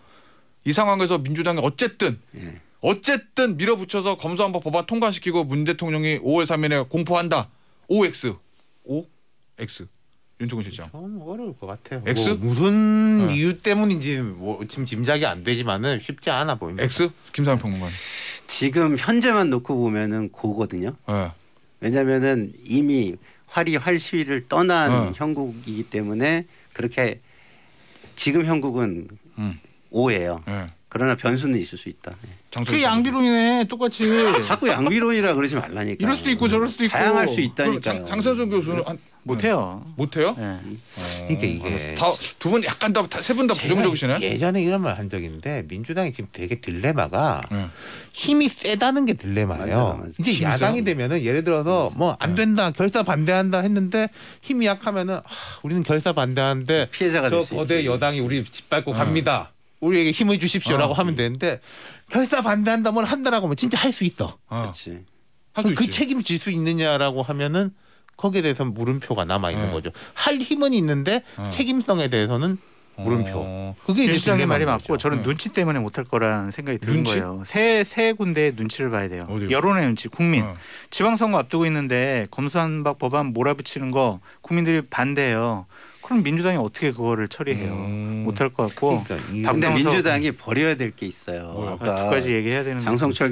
이 상황에서 민주당이 어쨌든 밀어붙여서 검수완박 법안 통과시키고 문 대통령이 5월 3일에 공포한다. OX. 윤통근 실장. 저는 어려울 것 같아요. X? 뭐 무슨 이유 때문인지 뭐 지금 짐작이 안 되지만은 쉽지 않아 보입니다. X? 김상현 평론가. 지금 현재만 놓고 보면은 고거든요. 네. 왜냐면은 이미 활시위를 떠난 형국이기 때문에 그렇게 지금 형국은 O예요. 네. 그러나 변수는 있을 수 있다. 그게 양비론이네 똑같이. 자꾸 양비론이라 그러지 말라니까. 이럴 수도 있고 저럴 수도 있고. 다양할 수 있다니까요. 장선수 교수는 못해요. 못해요? 네. 이게 두 분 약간 세 분 다 부정적이시네. 예전에 이런 말 한 적 있는데 민주당이 지금 되게 딜레마가 힘이 세다는 게 딜레마예요. 맞아. 이제 야당이 되면은 예를 들어서 뭐 안 된다 결사 반대한다 했는데 힘이 약하면은 우리는 결사 반대하는데 피해자가 저 될 수 거대 있지. 여당이 우리 짓밟고 갑니다. 우리에게 힘을 주십시오라고 하면 되는데 결사 반대한다 뭘 한다라고 하면 진짜 할 수 있어. 그렇지. 그 책임질 수 있느냐라고 하면은 거기에 대해서 물음표가 남아 있는 거죠. 할 힘은 있는데 책임성에 대해서는 물음표. 그게 이제 실장의 말이 딜레마인 맞고 거죠. 저는 눈치 때문에 못할 거라는 생각이 드는 눈치? 거예요. 세 군데의 눈치를 봐야 돼요. 어디요? 여론의 눈치, 국민. 지방선거 앞두고 있는데 검수완박 법안 몰아붙이는 거 국민들이 반대해요. 그럼 민주당이 어떻게 그거를 처리해요? 못할 것 같고. 그러니까 근데 박병석- 민주당이 버려야 될 게 있어요. 두 가지 얘기해야 되는 장성철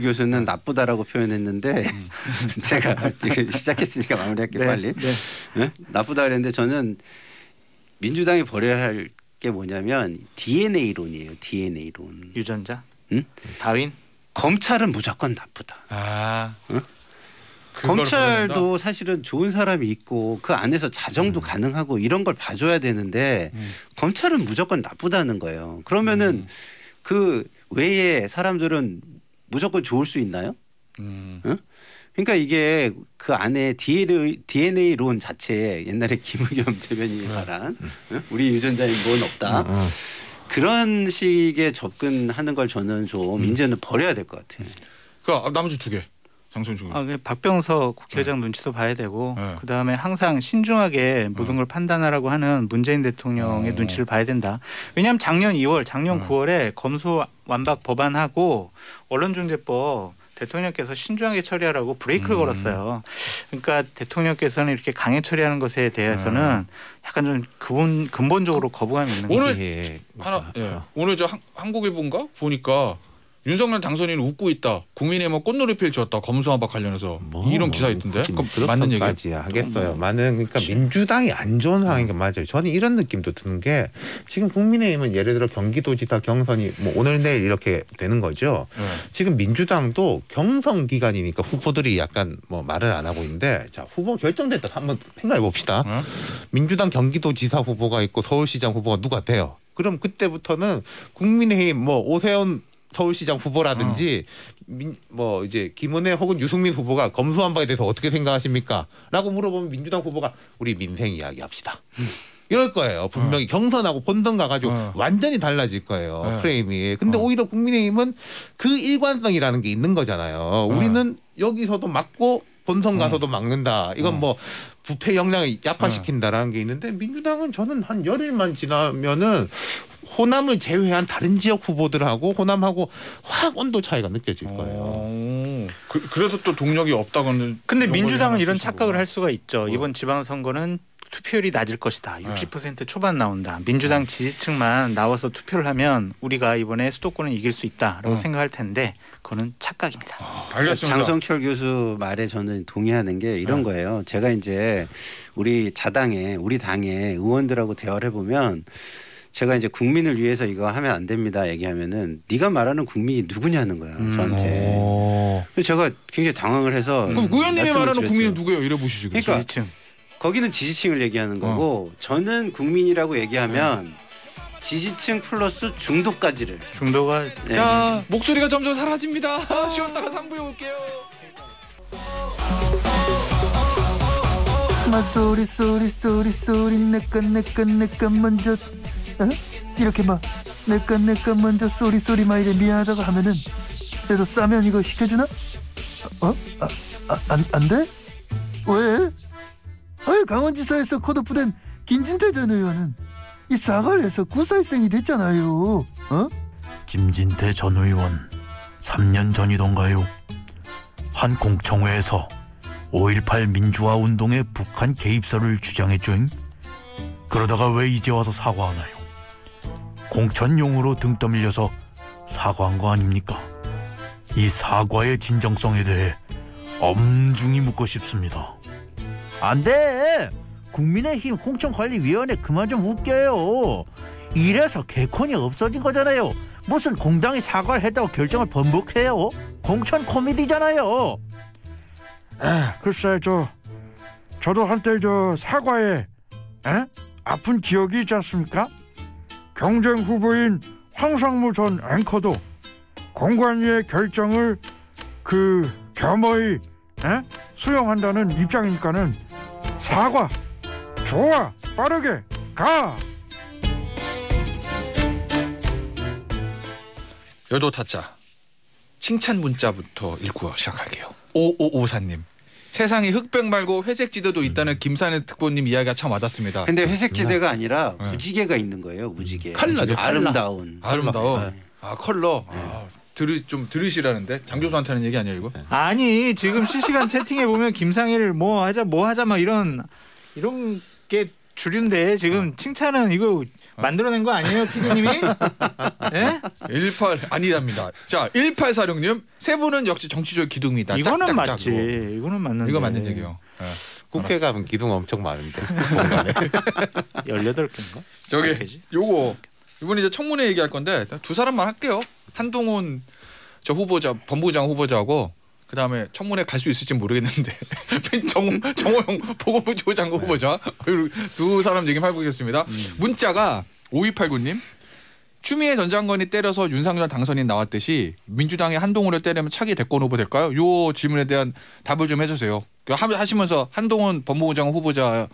교수는 나쁘다라고 표현했는데 제가 시작했으니까 마무리할게요. 네, 빨리. 네. 네? 나쁘다 그랬는데 저는 민주당이 버려야 할 게 뭐냐면 DNA론이에요. DNA론. 유전자, 응? 다윈. 검찰은 무조건 나쁘다. 검찰도 사실은 좋은 사람이 있고 그 안에서 자정도 가능하고 이런 걸 봐줘야 되는데 검찰은 무조건 나쁘다는 거예요. 그러면은 그 외에 사람들은 무조건 좋을 수 있나요? 응? 그러니까 이게 그 안에 DNA론 자체에 옛날에 김의겸 대변인이 말한 우리 유전자에 뭔 없다. 그런 식의 접근하는 걸 저는 좀 이제는 버려야 될 것 같아요. 그러니까 나머지 두 개. 장선수. 박병석 국회의장 눈치도 봐야 되고 네. 그다음에 항상 신중하게 모든 걸 판단하라고 하는 문재인 대통령의 눈치를 봐야 된다. 왜냐하면 작년 9월에 검수완박 법안하고 언론중재법 대통령께서 신중하게 처리하라고 브레이크를 걸었어요. 그러니까 대통령께서는 이렇게 강행 처리하는 것에 대해서는 약간 좀 근본적으로 거부감이 있는 거예요. 오늘 오늘 저 한국일보인가 보니까 윤석열 당선인은 웃고 있다. 국민의힘은 꽃놀이 펼쳤다. 검수완박 관련해서 이런 기사 있던데. 맞는 얘기야? 하겠어요. 그러니까 민주당이 안 좋은 상황인 게 맞아요. 저는 이런 느낌도 드는 게 지금 국민의힘은 예를 들어 경기도지사 경선이 뭐 오늘 내일 이렇게 되는 거죠. 지금 민주당도 경선 기간이니까 후보들이 약간 뭐 말을 안 하고 있는데 자 후보 결정됐다. 한번 생각해 봅시다. 민주당 경기도지사 후보가 있고 서울시장 후보가 누가 돼요? 그럼 그때부터는 국민의힘 뭐 오세훈 서울시장 후보라든지 뭐 이제 김은혜 혹은 유승민 후보가 검수완박에 대해서 어떻게 생각하십니까? 라고 물어보면 민주당 후보가 우리 민생 이야기합시다. 이럴 거예요. 분명히 경선하고 본선 가가지고 완전히 달라질 거예요. 프레임이. 근데 오히려 국민의힘은 그 일관성이라는 게 있는 거잖아요. 우리는 여기서도 막고 본선 가서도 막는다. 이건 뭐 부패 역량을 약화시킨다라는 게 있는데 민주당은 저는 한 열흘만 지나면은 호남을 제외한 다른 지역 후보들하고 호남하고 확 온도 차이가 느껴질 거예요. 그래서 또 동력이 없다고는. 근데 민주당은 이런 착각을 할 수가 있죠. 이번 지방선거는 투표율이 낮을 것이다. 60% 초반 나온다. 민주당 지지층만 나와서 투표를 하면 우리가 이번에 수도권을 이길 수 있다라고 생각할 텐데 그거는 착각입니다. 알겠습니다. 장성철 교수 말에 저는 동의하는 게 이런 거예요. 제가 이제 우리 당의 의원들하고 대화를 해보면 제가 이제 국민을 위해서 이거 하면 안 됩니다 얘기하면은 네가 말하는 국민이 누구냐는 거야 저한테. 그래서 제가 굉장히 당황을 해서. 그럼 의원님이 말하는 드렸죠. 국민은 누구예요? 이래 보시죠. 그러니까 지지층. 거기는 지지층을 얘기하는 거고 저는 국민이라고 얘기하면 지지층 플러스 중도까지를. 중도가 네. 자, 목소리가 점점 사라집니다. 쉬었다가 3부에 올게요. 소리 내꺼 먼저 이렇게 막 내꺼 먼저 소리 막 이래 미안하다고 하면은 그래서 싸면 이거 시켜주나? 안 돼? 왜? 강원지사에서 컷오프된 김진태 전 의원은 이 사과를 해서 구사일생이 됐잖아요. 김진태 전 의원 3년 전이던가요? 한 공청회에서 5.18 민주화 운동의 북한 개입설을 주장했죠. 그러다가 왜 이제 와서 사과하나요? 공천용으로 등 떠밀려서 사과한 거 아닙니까? 이 사과의 진정성에 대해 엄중히 묻고 싶습니다. 안 돼! 국민의힘 공천관리위원회 그만 좀 웃겨요. 이래서 개콘이 없어진 거잖아요. 무슨 공당이 사과를 했다고 결정을 번복해요? 공천 코미디잖아요. 글쎄 저도 한때 사과에 아픈 기억이 있지 않습니까? 경쟁 후보인 황상무 전 앵커도 공관위의 결정을 겸허히 수용한다는 입장이니까는 사과 좋아 빠르게 가. 여도 타짜 칭찬 문자부터 읽고 시작할게요. 5554님. 세상에 흑백 말고 회색 지대도 있다는 김산의 특보님 이야기가 참 와닿습니다. 근데 회색 지대가 아니라 무지개가 있는 거예요. 무지개. 컬러죠. 아름다운. 컬러. 좀 들으시라는데 장 교수한테는 얘기 아니에요 이거? 아니 지금 실시간 채팅에 보면 김상일 뭐 하자 막 이런 게 주류인데 지금 칭찬은 이거 만들어낸 거 아니에요 피디님이? 예? 18 아니랍니다. 자 1846님 세 분은 역시 정치적 기둥이다. 이거는 짝짝짝으로. 맞지. 이거는 맞는데. 이거 맞는 얘기요. 네. 국회 가면 기둥 엄청 많은데. 18개인가? 저기 요거 이번에 이제 청문회 얘기할 건데 두 사람만 할게요. 한동훈 저 후보자 법무부장 후보자하고 그다음에 청문회 갈 수 있을지 모르겠는데 정호영 보건복지부 장관 후보자 두 사람 얘기 해보겠습니다. 문자가 5289님 추미애 전 장관이 때려서 윤석열 당선인 나왔듯이 민주당이 한동훈을 때리면 차기 대권 후보 될까요? 요 질문에 대한 답을 좀 해주세요. 하시면서 한동훈 법무부 장관 후보자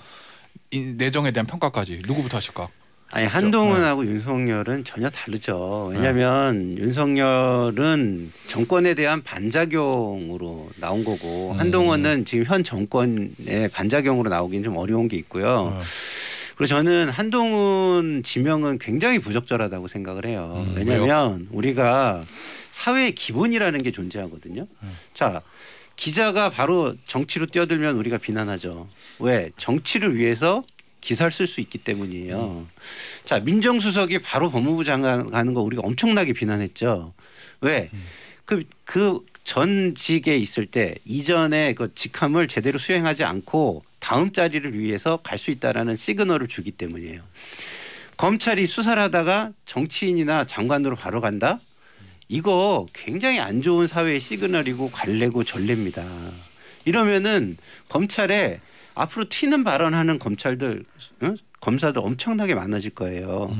내정에 대한 평가까지 누구부터 하실까? 아니 한동훈하고 윤석열은 전혀 다르죠. 왜냐하면 윤석열은 정권에 대한 반작용으로 나온 거고 한동훈은 지금 현 정권의 반작용으로 나오기는 좀 어려운 게 있고요. 그리고 저는 한동훈 지명은 굉장히 부적절하다고 생각을 해요. 왜냐하면 우리가 사회의 기본이라는 게 존재하거든요. 자, 기자가 바로 정치로 뛰어들면 우리가 비난하죠. 왜? 정치를 위해서 기사를 쓸 수 있기 때문이에요. 자, 민정수석이 바로 법무부 장관 가는 거 우리가 엄청나게 비난했죠. 왜? 그 전직에 있을 때 이전에 그 직함을 제대로 수행하지 않고 다음 자리를 위해서 갈 수 있다라는 시그널을 주기 때문이에요. 검찰이 수사를 하다가 정치인이나 장관으로 바로 간다? 이거 굉장히 안 좋은 사회의 시그널이고 관례고 전례입니다. 이러면은 검찰에 앞으로 튀는 발언하는 검사들 엄청나게 많아질 거예요.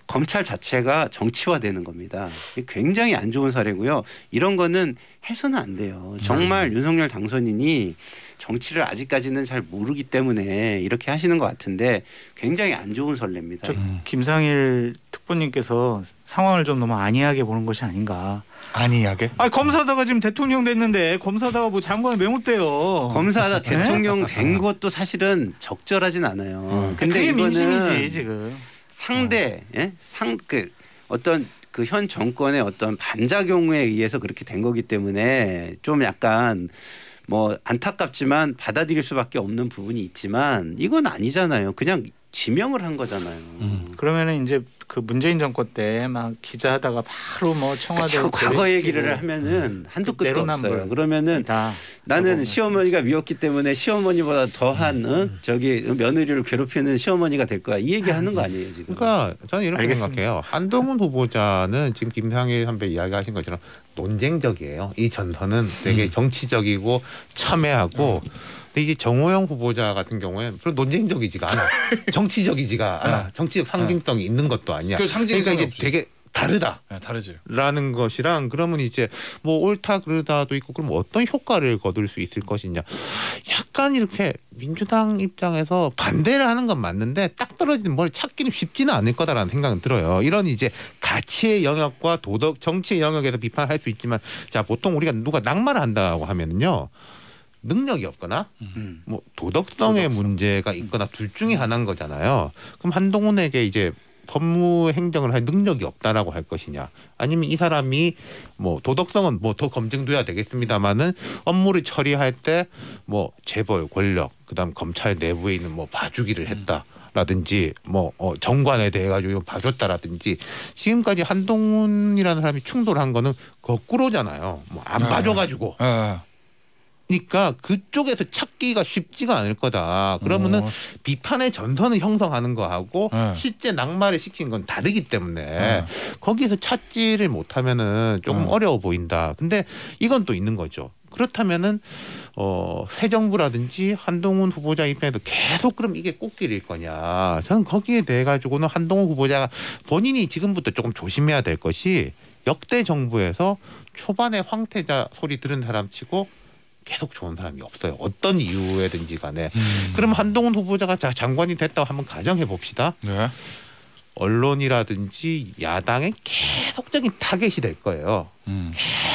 검찰 자체가 정치화되는 겁니다. 굉장히 안 좋은 사례고요. 이런 거는 해서는 안 돼요. 정말 윤석열 당선인이 정치를 아직까지는 잘 모르기 때문에 이렇게 하시는 것 같은데 굉장히 안 좋은 선례입니다. 김상일 특보님께서 상황을 좀 너무 안이하게 보는 것이 아닌가. 안이하게? 검사다가 지금 대통령 됐는데 검사다가 뭐 장관을 왜 못 돼요? 검사다 대통령 된 것도 사실은 적절하진 않아요. 근데 그게 민심이지 지금. 상대 그 어떤 그 현 정권의 어떤 반작용에 의해서 그렇게 된 거기 때문에 좀 약간 뭐 안타깝지만 받아들일 수밖에 없는 부분이 있지만 이건 아니잖아요. 그냥 지명을 한 거잖아요. 그러면은 이제 그 문재인 정권 때 막 기자하다가 바로 뭐 청와대 자꾸 과거 얘기를 하면은 한도 끝도 없어요. 그러면은 나는 시어머니가 미웠기 때문에 시어머니보다 더한 저기 며느리를 괴롭히는 시어머니가 될 거야. 이 얘기하는 거 아니에요 지금? 그러니까 저는 이렇게 알겠습니다. 생각해요. 한동훈 후보자는 지금 김상희 선배 이야기하신 것처럼 논쟁적이에요. 이 전선은 되게 정치적이고 첨예하고. 근데 이제 정호영 후보자 같은 경우에는 별로 논쟁적이지가 않아. 정치적이지가 않아. 정치적 상징성이 있는 것도 아니야. 그 상징성이 그러니까 이제 되게 다르다. 네, 다르지. 라는 것이랑 그러면 이제 뭐 옳다 그르다도 있고 그럼 어떤 효과를 거둘 수 있을 것이냐. 약간 이렇게 민주당 입장에서 반대를 하는 건 맞는데 딱 떨어지는 뭘 찾기는 쉽지는 않을 거다라는 생각은 들어요. 이런 이제 가치의 영역과 도덕 정치의 영역에서 비판할 수 있지만 자 보통 우리가 누가 낙마를 한다고 하면은요. 능력이 없거나 뭐 도덕성의 문제가 있거나 둘 중에 하나인 거잖아요. 그럼 한동훈에게 이제 법무 행정을 할 능력이 없다라고 할 것이냐 아니면 이 사람이 뭐 도덕성은 뭐 더 검증돼야 되겠습니다마는 업무를 처리할 때 뭐 재벌 권력 그다음 검찰 내부에 있는 뭐 봐주기를 했다라든지 뭐 정관에 대해 가지고 봐줬다라든지 지금까지 한동훈이라는 사람이 충돌한 거는 거꾸로잖아요. 뭐 안 봐줘가지고. 그러니까 그쪽에서 찾기가 쉽지가 않을 거다. 그러면은 비판의 전선을 형성하는 거하고 실제 낙마를 시킨 건 다르기 때문에 거기서 찾지를 못하면은 조금 어려워 보인다. 근데 이건 또 있는 거죠. 그렇다면은 새 정부라든지 한동훈 후보자 입장에서 계속 그럼 이게 꽃길일 거냐. 저는 거기에 대해 가지고는 한동훈 후보자가 본인이 지금부터 조금 조심해야 될 것이 역대 정부에서 초반에 황태자 소리 들은 사람 치고 계속 좋은 사람이 없어요. 어떤 이유에든지 간에. 그럼 한동훈 후보자가 장관이 됐다고 한번 가정해 봅시다. 네. 언론이라든지 야당의 계속적인 타겟이 될 거예요.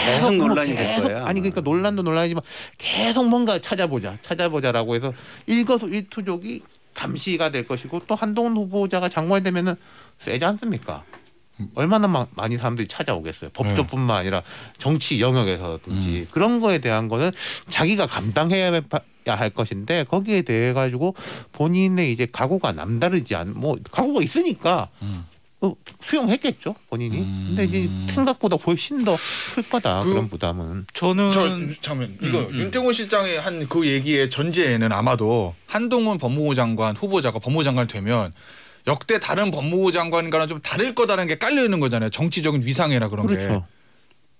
계속 논란이 될 거예요. 아니 그러니까 논란도 논란이지만 계속 뭔가 찾아보자라고 해서 일거수일투족이 감시가 될 것이고 또 한동훈 후보자가 장관이 되면은 세지 않습니까? 얼마나 많이 사람들이 찾아오겠어요. 법조뿐만 아니라 정치 영역에서든지 그런 거에 대한 거는 자기가 감당해야 할 것인데 거기에 대해 가지고 본인의 이제 각오가 남다르지 않 뭐 각오가 있으니까 수용했겠죠 본인이. 근데 이제 생각보다 훨씬 더 클 거다 그런 부담은. 잠깐 이거 윤태곤 실장이 한 그 얘기의 전제에는 아마도 한동훈 법무부 장관 후보자가 법무부 장관 되면. 역대 다른 법무부 장관과는 좀 다를 거다라는 게 깔려 있는 거잖아요. 정치적인 위상이나 그런 그렇죠. 게.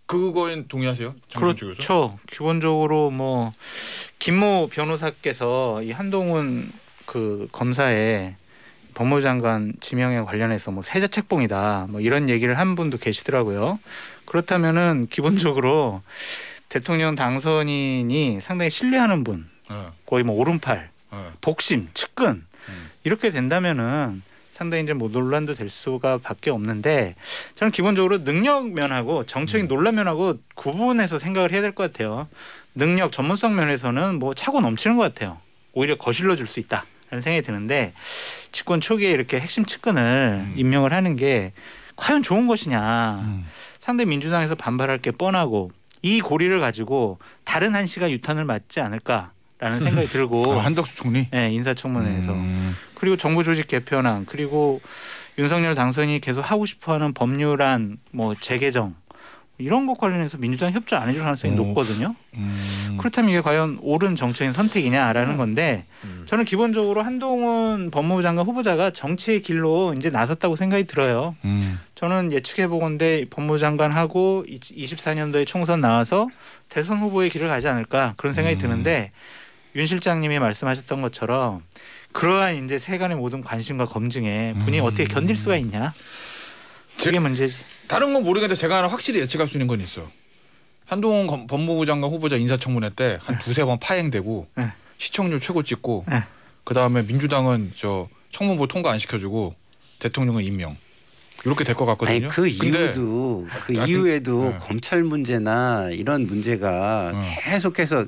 그거엔 동의하세요? 그렇죠. 기본적으로 뭐 김모 변호사께서 이 한동훈 그 검사의 법무부 장관 지명에 관련해서 뭐 세자책봉이다 뭐 이런 얘기를 한 분도 계시더라고요. 그렇다면은 기본적으로 대통령 당선인이 상당히 신뢰하는 분, 거의 뭐 오른팔, 복심, 측근 이렇게 된다면은 상당히 이제 뭐 논란도 될 수가 밖에 없는데 저는 기본적으로 능력 면하고 정책인 논란 면하고 구분해서 생각을 해야 될 것 같아요. 능력 전문성 면에서는 뭐 차고 넘치는 것 같아요. 오히려 거실러 줄 수 있다라는 생각이 드는데 집권 초기에 이렇게 핵심 측근을 임명을 하는 게 과연 좋은 것이냐. 상대 민주당에서 반발할 게 뻔하고 이 고리를 가지고 다른 한시가 유탄을 맞지 않을까. 라는 생각이 들고 한덕수 총리 네, 인사청문회에서 그리고 정부 조직 개편안 그리고 윤석열 당선인이 계속 하고 싶어하는 법률안 뭐 재개정 이런 것 관련해서 민주당 협조 안 해줄 가능성이 높거든요. 그렇다면 이게 과연 옳은 정책인 선택이냐라는 건데 저는 기본적으로 한동훈 법무부 장관 후보자가 정치의 길로 이제 나섰다고 생각이 들어요. 저는 예측해 보건대 법무부 장관하고 24년도에 총선 나와서 대선 후보의 길을 가지 않을까 그런 생각이 드는데 윤 실장님이 말씀하셨던 것처럼 그러한 이제 세간의 모든 관심과 검증에 본인이 어떻게 견딜 수가 있냐. 그게 문제지. 다른 건 모르겠는데 제가 하나 확실히 예측할 수 있는 건 있어. 한동훈 법무부 장관 후보자 인사청문회 때 한 두세 번 파행되고 시청률 최고 찍고 그다음에 민주당은 저 청문부 통과 안 시켜주고 대통령은 임명. 이렇게 될 것 같거든요. 아니, 그 이유도 이후에도 검찰 문제나 이런 문제가 계속해서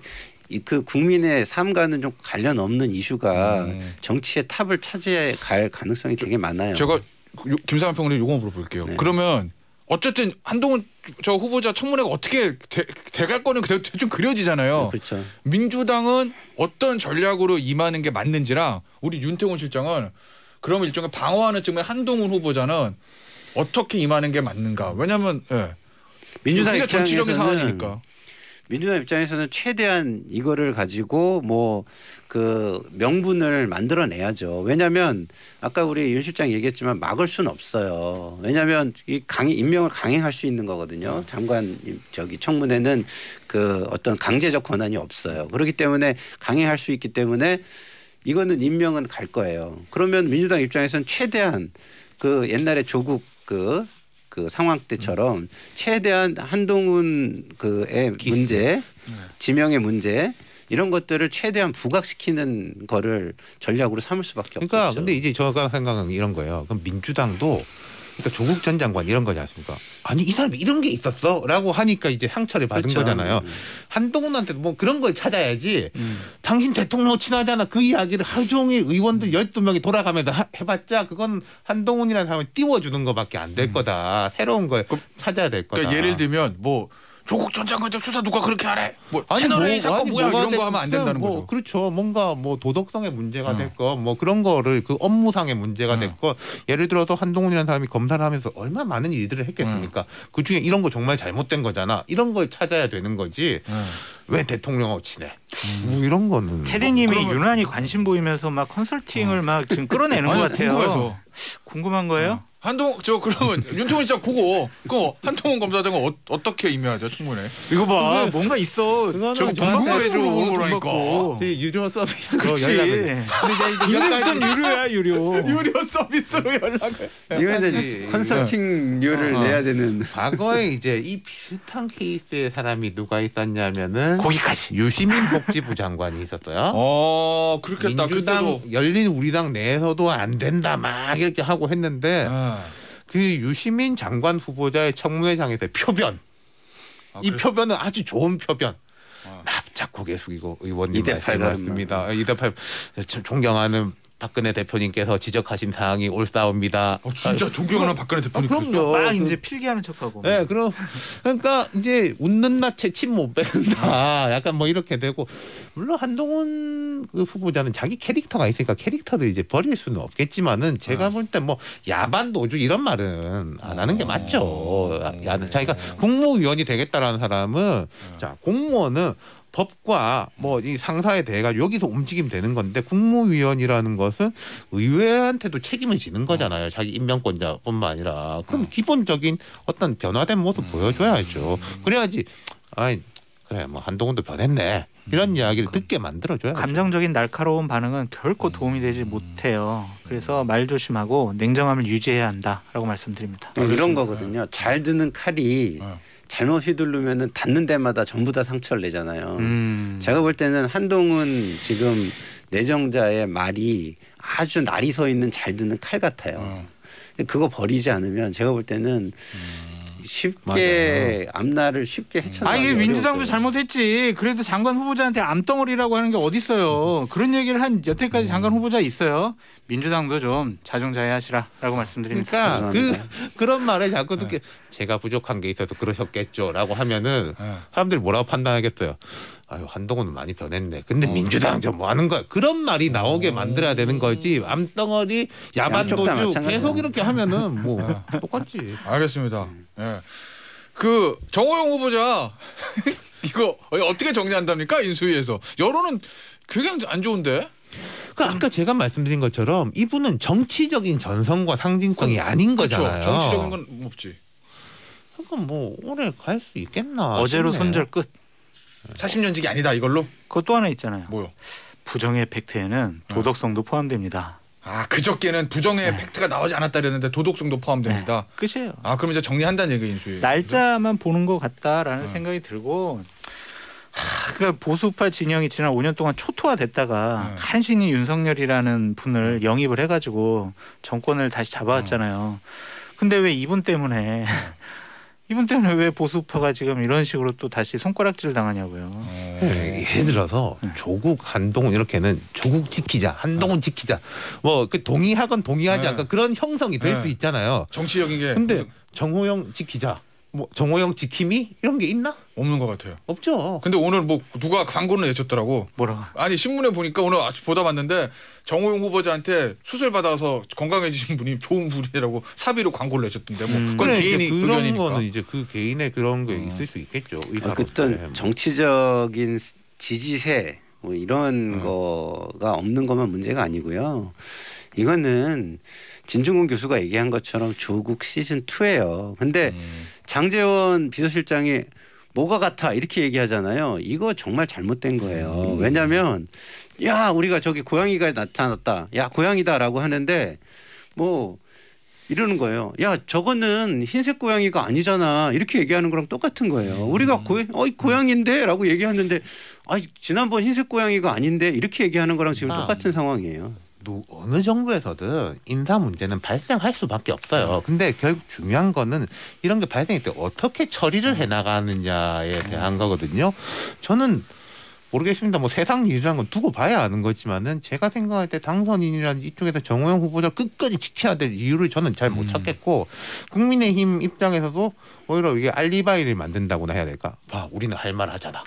그 국민의 삶과는 좀 관련 없는 이슈가 정치의 탑을 차지해 갈 가능성이 되게 많아요. 제가 김상환 평론가 요거 물어볼게요. 네. 그러면 어쨌든 한동훈 저 후보자 청문회가 어떻게 돼갈 거는 대충 그려지잖아요. 그렇죠. 민주당은 어떤 전략으로 임하는 게 맞는지랑 우리 윤태곤 실장은 그럼 일종의 방어하는 측면 한동훈 후보자는 어떻게 임하는 게 맞는가? 왜냐하면 민주당 그게 정치적인 입장에서는 상황이니까. 민주당 입장에서는 최대한 이거를 가지고 뭐 그 명분을 만들어내야죠. 왜냐하면 아까 우리 윤 실장 얘기했지만 막을 수는 없어요. 왜냐하면 이 임명을 강행할 수 있는 거거든요. 장관 청문회는 그 어떤 강제적 권한이 없어요. 그렇기 때문에 강행할 수 있기 때문에 이거는 임명은 갈 거예요. 그러면 민주당 입장에서는 최대한 그 옛날에 조국 그 상황 때처럼 최대한 한동훈 그의 문제, 지명의 문제 이런 것들을 최대한 부각시키는 거를 전략으로 삼을 수밖에 없죠. 그러니까 근데 이제 제가 생각하는 이런 거예요. 그럼 민주당도 그러니까 조국 전 장관 이런 거지 않습니까? 아니 이 사람이 이런 게 있었어라고 하니까 이제 상처를 받은 그렇죠. 거잖아요. 한동훈한테도 뭐 그런 걸 찾아야지. 당신 대통령 친하잖아. 그 이야기를 하루 종일 의원들 12명이 돌아가면서 해봤자 그건 한동훈이라는 사람을 띄워주는 거밖에 안 될 거다. 새로운 걸 찾아야 될 거다. 그러니까 예를 들면 뭐 조국 전 장관한테 수사 누가 그렇게 하래? 뭐 아니, 채널A 뭐, 사건 아니, 뭐야 뭐가 이런 거 하면 안 된다는 뭐, 거죠. 그렇죠. 뭔가 뭐 도덕성의 문제가 됐건 뭐 그런 거를 그 업무상의 문제가 됐건 예를 들어서 한동훈이라는 사람이 검사를 하면서 얼마나 많은 일들을 했겠습니까? 그중에 이런 거 정말 잘못된 거잖아. 이런 걸 찾아야 되는 거지. 왜 대통령하고 친해? 뭐 이런 거는. 테디님이 그러면- 유난히 관심 보이면서 막 컨설팅을 막 지금 끌어내는 것 아니, 같아요. 궁금해서. 궁금한 거예요? 한동훈 그러면 윤태곤 진짜 그거 한동훈 검사장은 어떻게 임명하죠 청문회? 이거 봐, 그게- 뭔가 있어. 그거는 저거 저한테 돈 받고 해줘. 물어보는 돈 거라니까. 받고. 제 유료 서비스로 그렇지. 연락을. 근데 이제 이제부터는 유료야, 유료. 유료 서비스로 연락을. 이거는 컨설팅료를 내야 되는. 과거에 이제 이 비슷한 케이스의 사람이 누가 있었냐면은 거기까지. 유시민 복지부 장관이 있었어요. 그렇겠다. 민주당 그때도. 열린 우리당 내에서도 안 된다 막 이렇게 하고 했는데 그 유시민 장관 후보자의 청문회장에서의 표변 이 표변은 아주 좋은 표변. 납작 고개 숙이고 의원님 2대8 말씀입니다. 2대8 존경하는 박근혜 대표님께서 지적하신 사항이 옳사옵니다. 진짜 존경하는 박근혜 대표님 그럼요. 막 이제 필기하는 척하고. 네, 그러니까 이제 웃는 낯에 침 못 뺀다. 약간 뭐 이렇게 되고 물론 한동훈 그 후보자는 자기 캐릭터가 있으니까 캐릭터를 이제 버릴 수는 없겠지만은 제가 볼 때 뭐 야반 노주 이런 말은 안 하는 게 맞죠. 자기가 국무위원이 되겠다라는 사람은 자 공무원은 법과 뭐 이 상사에 대해 가지고 여기서 움직이면 되는 건데 국무위원이라는 것은 의회한테도 책임을 지는 거잖아요. 자기 임명권자뿐만 아니라 그럼 기본적인 어떤 변화된 모습 보여줘야죠. 그래야지 아이 그래 뭐 한동훈도 변했네 이런 이야기를 듣게 만들어줘야. 감정적인 날카로운 반응은 결코 도움이 되지 못해요. 그래서 말 조심하고 냉정함을 유지해야 한다라고 말씀드립니다. 이런 거거든요. 잘 드는 칼이 잘못 휘두르면은 닿는 데마다 전부 다 상처를 내잖아요. 제가 볼 때는 한동훈 지금 내정자의 말이 아주 날이 서 있는 잘 드는 칼 같아요. 그거 버리지 않으면 제가 볼 때는 쉽게 앞날을 쉽게 헤쳐나가기 이게 민주당도 어려울 거예요. 잘못했지. 그래도 장관 후보자한테 암덩어리라고 하는 게 어디 있어요. 그런 얘기를 한 여태까지 장관 후보자 있어요. 민주당도 좀 자중자애하시라라고 말씀드립니다. 그러니까 그런 말에 자꾸 듣게 제가 부족한 게 있어서 그러셨겠죠라고 하면은 사람들이 뭐라고 판단하겠어요. 아유 한동훈은 많이 변했네. 근데 민주당 좀 뭐 하는 거야. 그런 말이 나오게 만들어야 되는 거지. 암덩어리 양쪽 다 야반도주 마찬가지야. 계속 이렇게 하면은 뭐 똑같지. 알겠습니다. 그 정호영 후보자 이거 어떻게 정리한답니까 인수위에서 여론은 굉장히 안 좋은데. 그러니까 아까 제가 말씀드린 것처럼 이분은 정치적인 전성과 상징성이 아닌 거잖아요. 그렇죠. 정치적인 건 없지. 그러니까 뭐 오래 갈 수 있겠나. 어제로 싶네. 손절 끝. 40년직이 아니다 이걸로. 그거 또 하나 있잖아요. 뭐요? 부정의 팩트에는 도덕성도 포함됩니다. 그저께는 부정의 팩트가 나오지 않았다 그랬는데 도덕성도 포함됩니다. 끝이에요. 그럼 이제 정리한다는 얘기 인수위. 날짜만 보는 것 같다라는 생각이 들고 그러니까 보수파 진영이 지난 5년 동안 초토화됐다가 간신히 윤석열이라는 분을 영입을 해가지고 정권을 다시 잡아왔잖아요. 근데 왜 이분 때문에 이분 때문에 왜 보수파가 지금 이런 식으로 또 다시 손가락질 당하냐고요. 예를 들어서 조국 한동훈 이렇게는 조국 지키자 한동훈 지키자 뭐 그 동의하건 동의하지 않건 그런 형성이 될 수 있잖아요. 정치적인 게. 근데 정호영 지키자 뭐 정호영 지킴이 이런 게 있나? 없는 것 같아요. 없죠. 근데 오늘 뭐 누가 광고를 내줬더라고. 뭐라고? 아니 신문에 보니까 오늘 아침 보다 봤는데 정호영 후보자한테 수술 받아서 건강해지신 분이 좋은 분이라고 사비로 광고를 내줬던데 뭐 그건 개인이 그런 의견이니까. 거는 이제 그 개인의 그런 게 있을 수 있겠죠. 어떤 정치적인 지지세 뭐 이런 거가 없는 것만 문제가 아니고요. 이거는 진중권 교수가 얘기한 것처럼 조국 시즌 2예요. 근데 장제원 비서실장이 뭐가 같아 이렇게 얘기하잖아요. 이거 정말 잘못된 거예요. 왜냐하면 야 우리가 저기 고양이가 나타났다. 야 고양이다라고 하는데 뭐 이러는 거예요. 야 저거는 흰색 고양이가 아니잖아. 이렇게 얘기하는 거랑 똑같은 거예요. 우리가 고양인데라고 얘기하는데 지난번 흰색 고양이가 아닌데 이렇게 얘기하는 거랑 지금 똑같은 상황이에요. 어느 정부에서든 인사 문제는 발생할 수밖에 없어요. 근데 결국 중요한 거는 이런 게 발생할 때 어떻게 처리를 해나가느냐에 대한 거거든요. 저는 모르겠습니다. 뭐 세상 일이라는 건 두고 봐야 아는 거지만은 제가 생각할 때 당선인이라는 이쪽에서 정호영 후보자를 끝까지 지켜야 될 이유를 저는 잘 못 찾겠고 국민의힘 입장에서도 오히려 이게 알리바이를 만든다고나 해야 될까? 봐, 우리는 할 말 하잖아.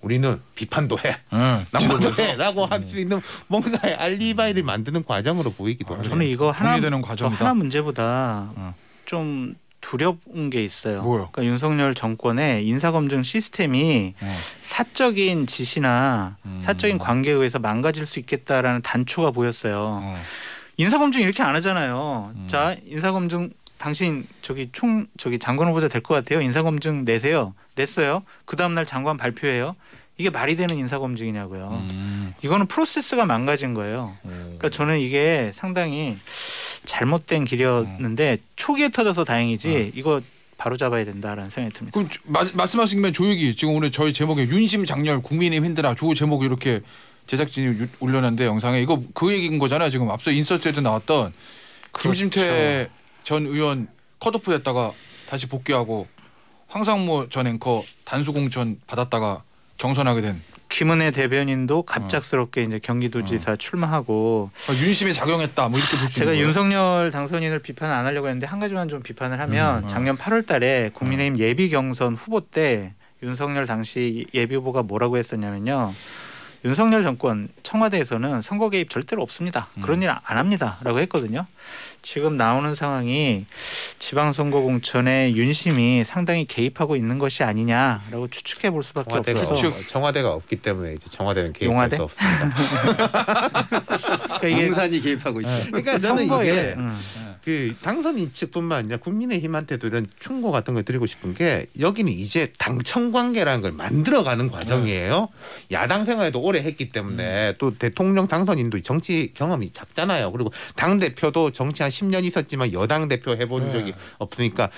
우리는 비판도 해, 남도 해라고 할 수 있는 뭔가의 알리바이를 만드는 과정으로 보이기도 합니다. 저는 이거 과정이다. 하나 문제보다 좀 두려운 게 있어요. 뭐요? 그러니까 윤석열 정권의 인사검증 시스템이 사적인 지시나 사적인 관계에 의해서 망가질 수 있겠다라는 단초가 보였어요. 인사검증 이렇게 안 하잖아요. 자, 인사검증 당신 저기 장관 후보자 될 것 같아요. 인사검증 내세요. 냈어요. 그 다음날 장관 발표해요. 이게 말이 되는 인사검증이냐고요. 이거는 프로세스가 망가진 거예요. 그러니까 저는 이게 상당히 잘못된 길이었는데 초기에 터져서 다행이지 이거 바로 잡아야 된다라는 생각이 듭니다. 그럼 말씀하신 김에 조육이 지금 오늘 저희 제목에 윤심 장렬 국민의힘 힘들어 조 제목 이렇게 제작진이 올려놨는데 영상에 이거 그 얘기인 거잖아요. 지금 앞서 인서트에도 나왔던 김진태 전 의원 컷오프 됐다가 다시 복귀하고 황상무 전 앵커 단수공천 받았다가 경선하게 된 김은혜 대변인도 갑작스럽게 이제 경기도지사 출마하고 윤심에 작용했다 뭐 이렇게 볼 수 있는 제가 거예요? 윤석열 당선인을 비판 안 하려고 했는데 한 가지만 좀 비판을 하면 작년 8월달에 국민의힘 예비 경선 후보 때 윤석열 당시 예비 후보가 뭐라고 했었냐면요. 윤석열 정권 청와대에서는 선거 개입 절대로 없습니다. 그런 일 안 합니다라고 했거든요. 지금 나오는 상황이 지방선거 공천에 윤심이 상당히 개입하고 있는 것이 아니냐라고 추측해 볼 수밖에 없어서 청와대가 없기 때문에 이제 청와대는 개입할 수 없습니다. 그러니까 이게 용산이 개입하고 있어요. 그러니까 저는 이게 그 당선인 측뿐만 아니라 국민의힘한테도 이런 충고 같은 걸 드리고 싶은 게 여기는 이제 당청 관계라는 걸 만들어가는 과정이에요. 야당 생활에도 오래 했기 때문에 또 대통령 당선인도 정치 경험이 작잖아요. 그리고 당 대표도 정치 한 10년 있었지만 여당 대표 해본 적이 없으니까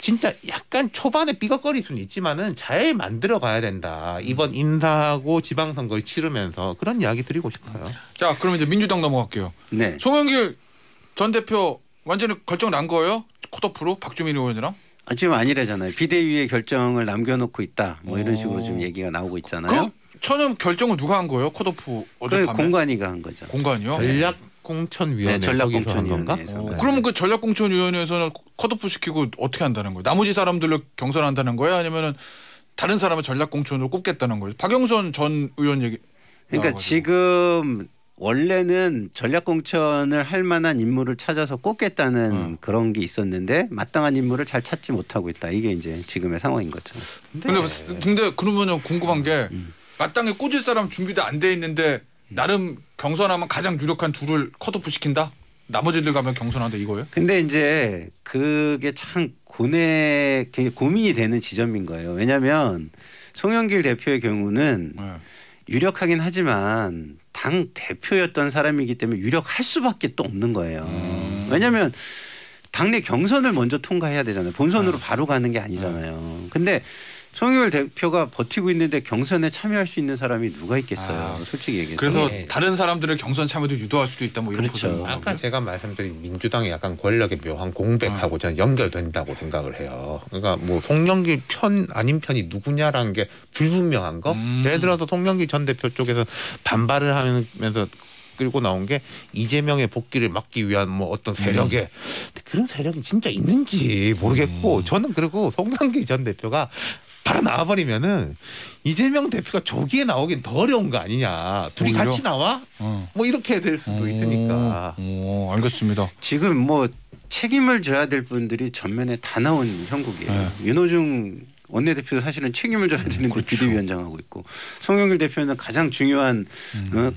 진짜 약간 초반에 삐걱거릴 수는 있지만은 잘 만들어 가야 된다. 이번 인사하고 지방선거를 치르면서 그런 이야기 드리고 싶어요. 자, 그럼 이제 민주당 넘어갈게요. 네. 송영길 전 대표 완전히 결정 난 거예요? 컷오프로 박주민 의원이랑? 지금 아니래잖아요. 비대위의 결정을 남겨놓고 있다. 뭐 이런 식으로 지금 얘기가 나오고 있잖아요. 그 처음 결정을 누가 한 거예요? 컷오프 어젯밤에? 공관위가 한 거죠. 공관이요? 전략공천위원회 전략공천위원회에서. 그러면 그 전략공천위원회에서는 컷오프 시키고 어떻게 한다는 거예요? 나머지 사람들로 경선한다는 거예요? 아니면은 다른 사람을 전략공천으로 꼽겠다는 거예요? 박영선 전 의원 얘기. 그러니까 나와가지고. 지금 원래는 전략공천을 할 만한 인물을 찾아서 꼽겠다는 그런 게 있었는데 마땅한 인물을 잘 찾지 못하고 있다. 이게 이제 지금의 상황인 거죠. 근데 그러면 궁금한 게 마땅히 꽂을 사람 준비도 안 돼 있는데 나름 경선하면 가장 유력한 둘을 컷오프 시킨다? 나머지들 가면 경선한다 이거예요? 근데 이제 그게 참 고민이 되는 지점인 거예요. 왜냐하면 송영길 대표의 경우는 유력하긴 하지만 당 대표였던 사람이기 때문에 유력할 수밖에 또 없는 거예요. 왜냐하면 당내 경선을 먼저 통과해야 되잖아요. 본선으로 바로 가는 게 아니잖아요. 근데 송영길 대표가 버티고 있는데 경선에 참여할 수 있는 사람이 누가 있겠어요. 솔직히 얘기해서. 그래서 다른 사람들을 경선 참여도 유도할 수도 있다 뭐 이런 그렇죠. 아까 제가 말씀드린 민주당의 약간 권력의 묘한 공백하고 저는 연결된다고 생각을 해요. 그러니까 뭐 송영길 편 아닌 편이 누구냐라는 게 불분명한 거. 예를 들어서 송영길 전 대표 쪽에서 반발을 하면서 끌고 나온 게 이재명의 복귀를 막기 위한 뭐 어떤 세력에 그런 세력이 진짜 있는지 모르겠고 저는 그리고 송영길 전 대표가 바로 나와버리면은 이재명 대표가 조기에 나오긴 더 어려운 거 아니냐. 둘이 오히려? 같이 나와? 뭐 이렇게 될 수도 있으니까. 알겠습니다. 지금 뭐 책임을 져야 될 분들이 전면에 다 나온 형국이에요. 윤호중 원내대표도 사실은 책임을 져야 되는데 그렇죠. 비대위원장하고 있고 송영길 대표는 가장 중요한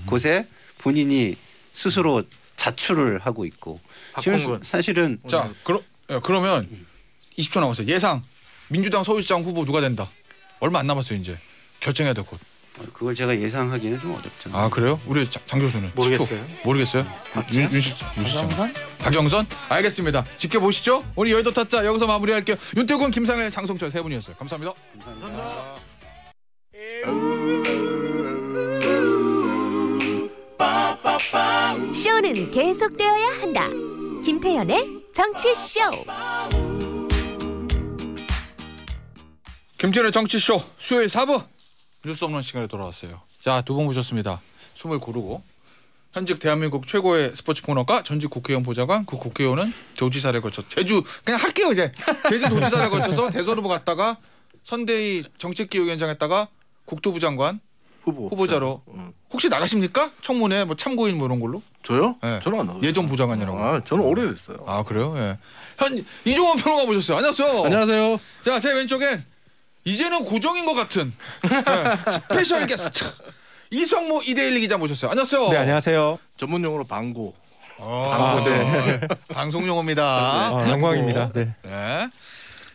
곳에 본인이 스스로 자출을 하고 있고 지금 사실은 자 그러면 20초 남았어요. 예상 민주당 서울시장 후보 누가 된다. 얼마 안 남았어요 이제 결정해야 될 곳. 그걸 제가 예상하기는 좀 어렵죠. 아 그래요? 우리 장 교수는 모르겠어요. 10초. 모르겠어요? 박영선? 박영선? 알겠습니다. 지켜보시죠. 우리 여의도 타짜 여기서 마무리할게요. 윤태곤, 김상일, 장성철 세 분이었어요. 감사합니다. 쇼는 계속되어야 한다. 김태현의 정치쇼. 김태현의 정치쇼 수요일 4부 뉴스 없는 시간에 돌아왔어요. 자, 두 분 모셨습니다. 숨을 고르고 현직 대한민국 최고의 스포츠 폭로가 전직 국회의원 보좌관 그 국회의원은 도지사를 거쳐 제주 그냥 할게요 이제 제주 도지사를 거쳐서 대선 후보 갔다가 선대위 정책기획위원장 했다가 국토부 장관 후보자로 혹시 나가십니까? 청문회 뭐 참고인 뭐 이런 걸로? 저요? 네. 저는 안 나가요. 예전 부장관이라고. 저는 오래됐어요. 아 그래요? 예. 현 이종원 평론가 모셨어요. 안녕하세요. 안녕하세요. 자, 제 왼쪽엔 이제는 고정인 것 같은 스페셜 게스트 이성모 이데일리 기자 모셨어요. 안녕하세요. 네, 안녕하세요. 전문용어로 방고. 네. 방송 용어입니다. 영광입니다. 네. 네.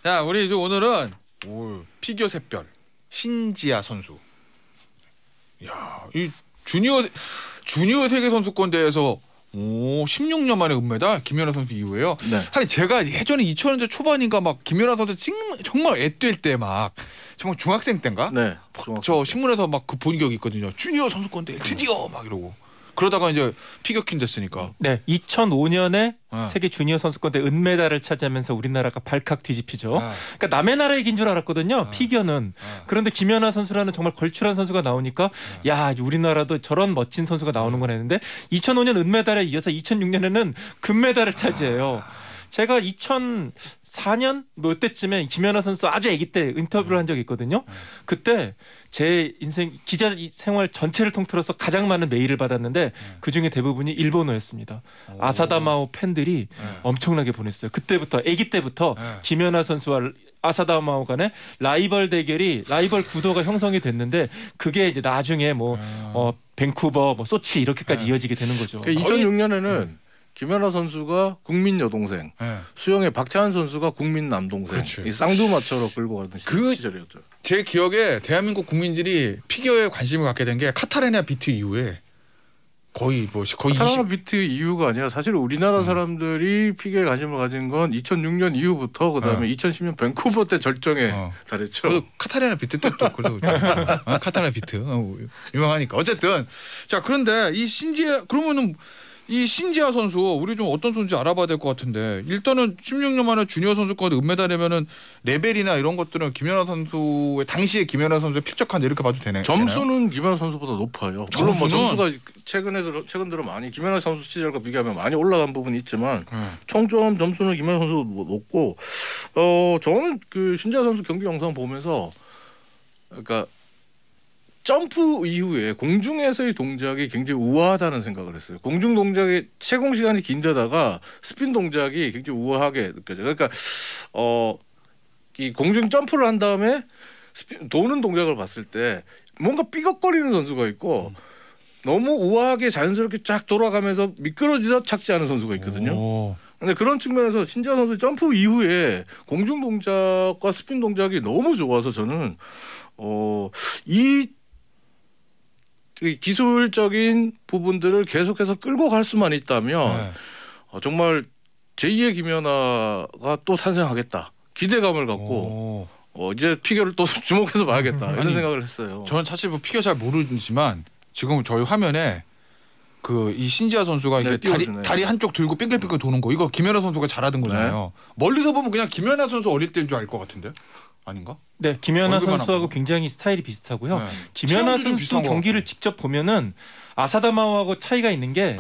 자, 우리 오늘은 피겨 샛별 신지아 선수. 야, 이 주니어 세계 선수권 대회에서 16년 만에 은메달 김연아 선수 이후에요. 네. 하긴 제가 예전에 2000년대 초반인가 막 김연아 선수 정말 애뛸 때 막 정말 중학생 때인가? 네. 저 신문에서 막 그 본 기억이 있거든요. 주니어 선수권 대회 드디어 막 이러고. 그러다가 이제 피겨킨 됐으니까. 네, 2005년에 세계 주니어 선수권대 은메달을 차지하면서 우리나라가 발칵 뒤집히죠. 그러니까 남의 나라 얘기인 줄 알았거든요. 피겨는. 그런데 김연아 선수라는 정말 걸출한 선수가 나오니까 야, 우리나라도 저런 멋진 선수가 나오는구나 했는데 2005년 은메달에 이어서 2006년에는 금메달을 차지해요. 제가 2004년 뭐 때쯤에 김연아 선수 아주 아기 때 인터뷰를 한 적이 있거든요. 그때 제 인생 기자 생활 전체를 통틀어서 가장 많은 메일을 받았는데 그중에 대부분이 일본어였습니다. 아사다마오 팬들이 엄청나게 보냈어요. 그때부터 아기 때부터 김연아 선수와 아사다마오 간의 라이벌 구도가 형성이 됐는데 그게 이제 나중에 뭐 밴쿠버, 뭐 소치 이렇게까지 이어지게 되는 거죠. 2006년에는 김연아 선수가 국민 여동생, 수영의 박찬환 선수가 국민 남동생, 이 쌍두마차로 끌고 가던 시절이었죠. 제 기억에 대한민국 국민들이 피겨에 관심을 갖게 된 게 카타르냐 비트 이후에 거의 카타르냐 비트 이후가 아니라 사실 우리나라 사람들이 피겨에 관심을 가진 건 2006년 이후부터 그다음에 2010년 밴쿠버 때 절정에 달했죠. 카타르냐 비트 때 또 그래도 카타르냐 비트 유명하니까 어쨌든 자 그런데 이 신지아 선수 우리 좀 어떤 선수인지 알아봐야 될 것 같은데 일단은 16년 만에 주니어 선수권 은메달이면은 레벨이나 이런 것들은 김연아 선수의 당시에 김연아 선수의 필적한데 이렇게 봐도 되나요? 점수는 김연아 선수보다 높아요. 물론 뭐 점수가 최근 들어 많이 김연아 선수 시절과 비교하면 많이 올라간 부분이 있지만 총점 점수는 김연아 선수 높고 저는 그 신지아 선수 경기 영상 보면서 그러니까 점프 이후에 공중에서의 동작이 굉장히 우아하다는 생각을 했어요. 공중 동작의 채공 시간이 긴데다가 스핀 동작이 굉장히 우아하게 느껴져요. 그러니까 이 공중 점프를 한 다음에 도는 동작을 봤을 때 뭔가 삐걱거리는 선수가 있고 너무 우아하게 자연스럽게 쫙 돌아가면서 미끄러지다 착지하는 선수가 있거든요. 근데 그런 측면에서 신지아 선수 점프 이후에 공중 동작과 스핀 동작이 너무 좋아서 저는 이 기술적인 부분들을 계속해서 끌고 갈 수만 있다면 정말 제2의 김연아가 또 탄생하겠다 기대감을 갖고 이제 피겨를 또 주목해서 봐야겠다 이런 생각을 했어요. 저는 사실 뭐 피겨 잘 모르지만 지금 저희 화면에 이 신지아 선수가 이렇게 다리 한쪽 들고 빙글빙글 도는 거 이거 김연아 선수가 잘하던 거잖아요. 네. 멀리서 보면 그냥 김연아 선수 어릴 때인 줄 알 것 같은데 아닌가? 네, 김연아 선수하고 굉장히 스타일이 비슷하고요. 네. 김연아 선수 경기를 직접 보면은 아사다마오하고 차이가 있는 게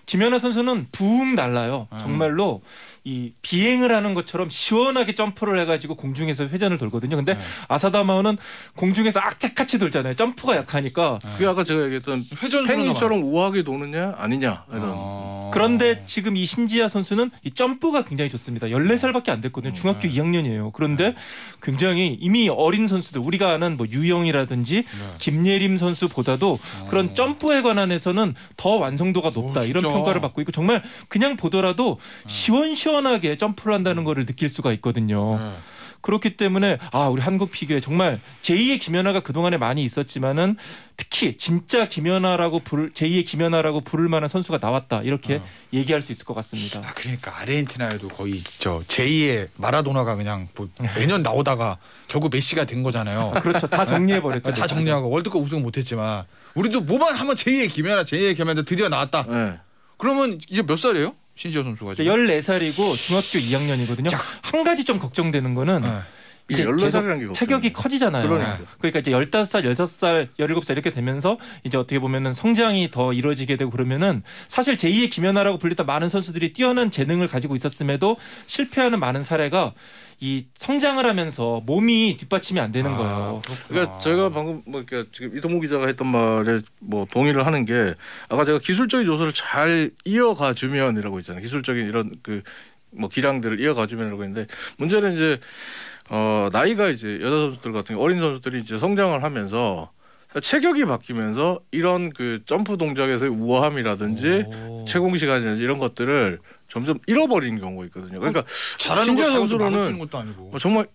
김연아 선수는 붕 날라요. 정말로 이 비행을 하는 것처럼 시원하게 점프를 해가지고 공중에서 회전을 돌거든요. 근데 아사다마오는 공중에서 악착같이 돌잖아요. 점프가 약하니까. 그게 아까 제가 얘기했던 펭귄처럼 우아하게 도느냐 아니냐 이런. 그런데 지금 이 신지아 선수는 이 점프가 굉장히 좋습니다. 14살밖에 안 됐거든요. 중학교 2학년이에요. 그런데 굉장히 이미 어린 선수들 우리가 아는 뭐 유영이라든지 김예림 선수보다도 그런 점프에 관한해서는 더 완성도가 높다 이런 평가를 받고 있고 정말 그냥 보더라도 시원시원하게 점프를 한다는 거를 느낄 수가 있거든요. 그렇기 때문에 우리 한국 피겨에 정말 제2의 김연아가 그동안에 많이 있었지만은 특히 진짜 김연아라고 제2의 김연아라고 부를 만한 선수가 나왔다 이렇게 얘기할 수 있을 것 같습니다. 그러니까 아르헨티나에도 거의 제2의 마라도나가 그냥 매년 나오다가 결국 메시가 된 거잖아요. 그렇죠. 다 정리해버렸죠. 다 정리하고 월드컵 우승 못했지만 우리도 뭐만 하면 제2의 김연아 드디어 나왔다. 네. 그러면 이제 몇 살이에요? 신지아 선수가 지금 14살이고 중학교 2학년이거든요. 한 가지 좀 걱정되는 거는 이제 14살이라는 게 체격이 커지잖아요. 그러니까 이제 15살, 16살, 17살 이렇게 되면서 이제 어떻게 보면은 성장이 더 이루어지게 되고 그러면은 사실 제2의 김연아라고 불리던 많은 선수들이 뛰어난 재능을 가지고 있었음에도 실패하는 많은 사례가 이 성장을 하면서 몸이 뒷받침이 안 되는 거예요. 그러니까 제가 방금 그러니까 지금 이동무 기자가 했던 말에 동의를 하는 게 아까 제가 기술적인 요소를 잘 이어가 주면이라고 있잖아요. 기술적인 이런 기량들을 이어가 주면이라고 했는데 문제는 이제 나이가 이제 여자 선수들 같은 경우 어린 선수들이 이제 성장을 하면서 체격이 바뀌면서 이런 점프 동작에서의 우아함이라든지 채공 시간이라든지 이런 것들을 점점 잃어버리는 경우가 있거든요. 그러니까 잘하는 신지아 선수로는 것도 아니고 정말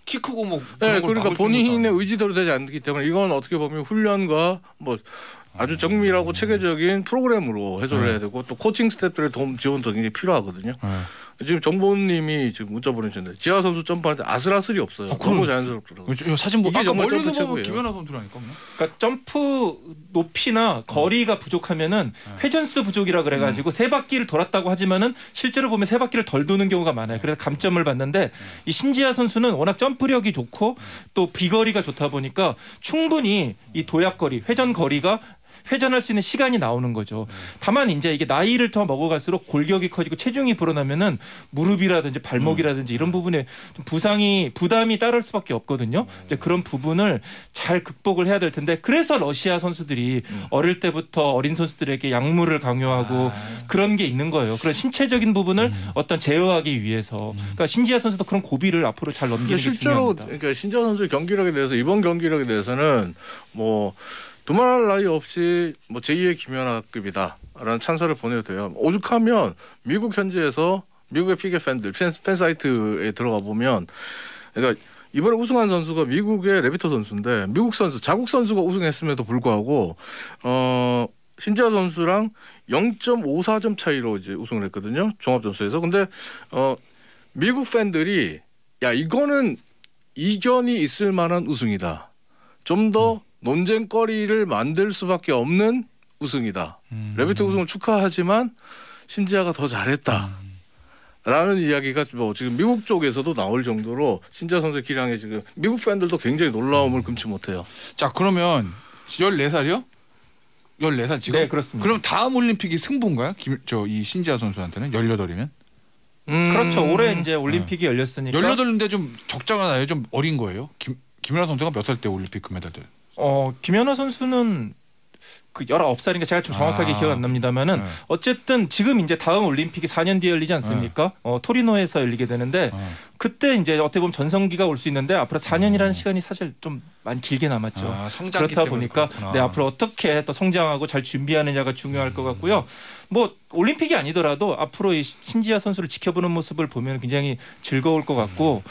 키 크고 그러니까 본인의 의지대로 되지 않기 때문에 이건 어떻게 보면 훈련과 아주 정밀하고 체계적인 프로그램으로 해소를 해야 되고 또 코칭 스태프들의 도움 지원도 굉장히 필요하거든요. 지금 정보님이 지금 문자 보내주셨는데 지하 선수 점프할 때 아슬아슬이 없어요. 너무 자연스럽더라고요. 사진 보고 아까 멀리서 보면 김연아 선수라니까. 그러니까 점프 높이나 거리가 부족하면은 회전수 부족이라 그래가지고 세 바퀴를 돌았다고 하지만은 실제로 보면 세 바퀴를 덜 도는 경우가 많아요. 그래서 감점을 받는데 이 신지아 선수는 워낙 점프력이 좋고 또 비거리가 좋다 보니까 충분히 이 도약거리, 회전거리가 회전할 수 있는 시간이 나오는 거죠. 다만 이제 이게 나이를 더 먹어갈수록 골격이 커지고 체중이 불어나면은 무릎이라든지 발목이라든지 이런 부분에 좀 부담이 따를 수밖에 없거든요. 이제 그런 부분을 잘 극복을 해야 될 텐데 그래서 러시아 선수들이 어릴 때부터 어린 선수들에게 약물을 강요하고 그런 게 있는 거예요. 그런 신체적인 부분을 어떤 제어하기 위해서. 그러니까 신지아 선수도 그런 고비를 앞으로 잘 넘기는 게 실제로 중요합니다. 그러니까 신지아 선수의 경기력에 대해서 이번 경기력에 대해서는 두말할 나위 없이 제2의 김연아급이다라는 찬사를 보내도 돼요. 오죽하면 미국 현지에서 미국의 피겨 팬들 팬 사이트에 들어가 보면 그러니까 이번에 우승한 선수가 미국의 레비터 선수인데 미국 선수 자국 선수가 우승했음에도 불구하고 신지아 선수랑 0.54점 차이로 이제 우승을 했거든요. 종합 점수에서. 근데 미국 팬들이 이거는 이견이 있을 만한 우승이다. 좀 더 논쟁거리를 만들 수밖에 없는 우승이다. 레비터 우승을 축하하지만 신지아가 더 잘했다. 라는 이야기가 지금 미국 쪽에서도 나올 정도로 신지아 선수의 기량에 지금 미국 팬들도 굉장히 놀라움을 금치 못해요. 자, 그러면 14살이요? 14살 지금? 네, 그렇습니다. 그럼 다음 올림픽이 승부인가요? 이 신지아 선수한테는 18이면? 그렇죠. 올해 이제 올림픽이 열렸으니까. 18인데 좀 적자가 나요? 좀 어린 거예요? 김연아 선수가 몇 살 때 올림픽 금메달들? 김연아 선수는 19살인가 제가 좀 정확하게 기억 안 납니다만은 어쨌든 지금 이제 다음 올림픽이 4년 뒤에 열리지 않습니까? 토리노에서 열리게 되는데 그때 이제 어떻게 보면 전성기가 올 수 있는데 앞으로 4년이라는 시간이 사실 좀 많이 길게 남았죠. 그렇다 보니까 앞으로 어떻게 또 성장하고 잘 준비하느냐가 중요할 것 같고요. 올림픽이 아니더라도 앞으로 이 신지아 선수를 지켜보는 모습을 보면 굉장히 즐거울 것 같고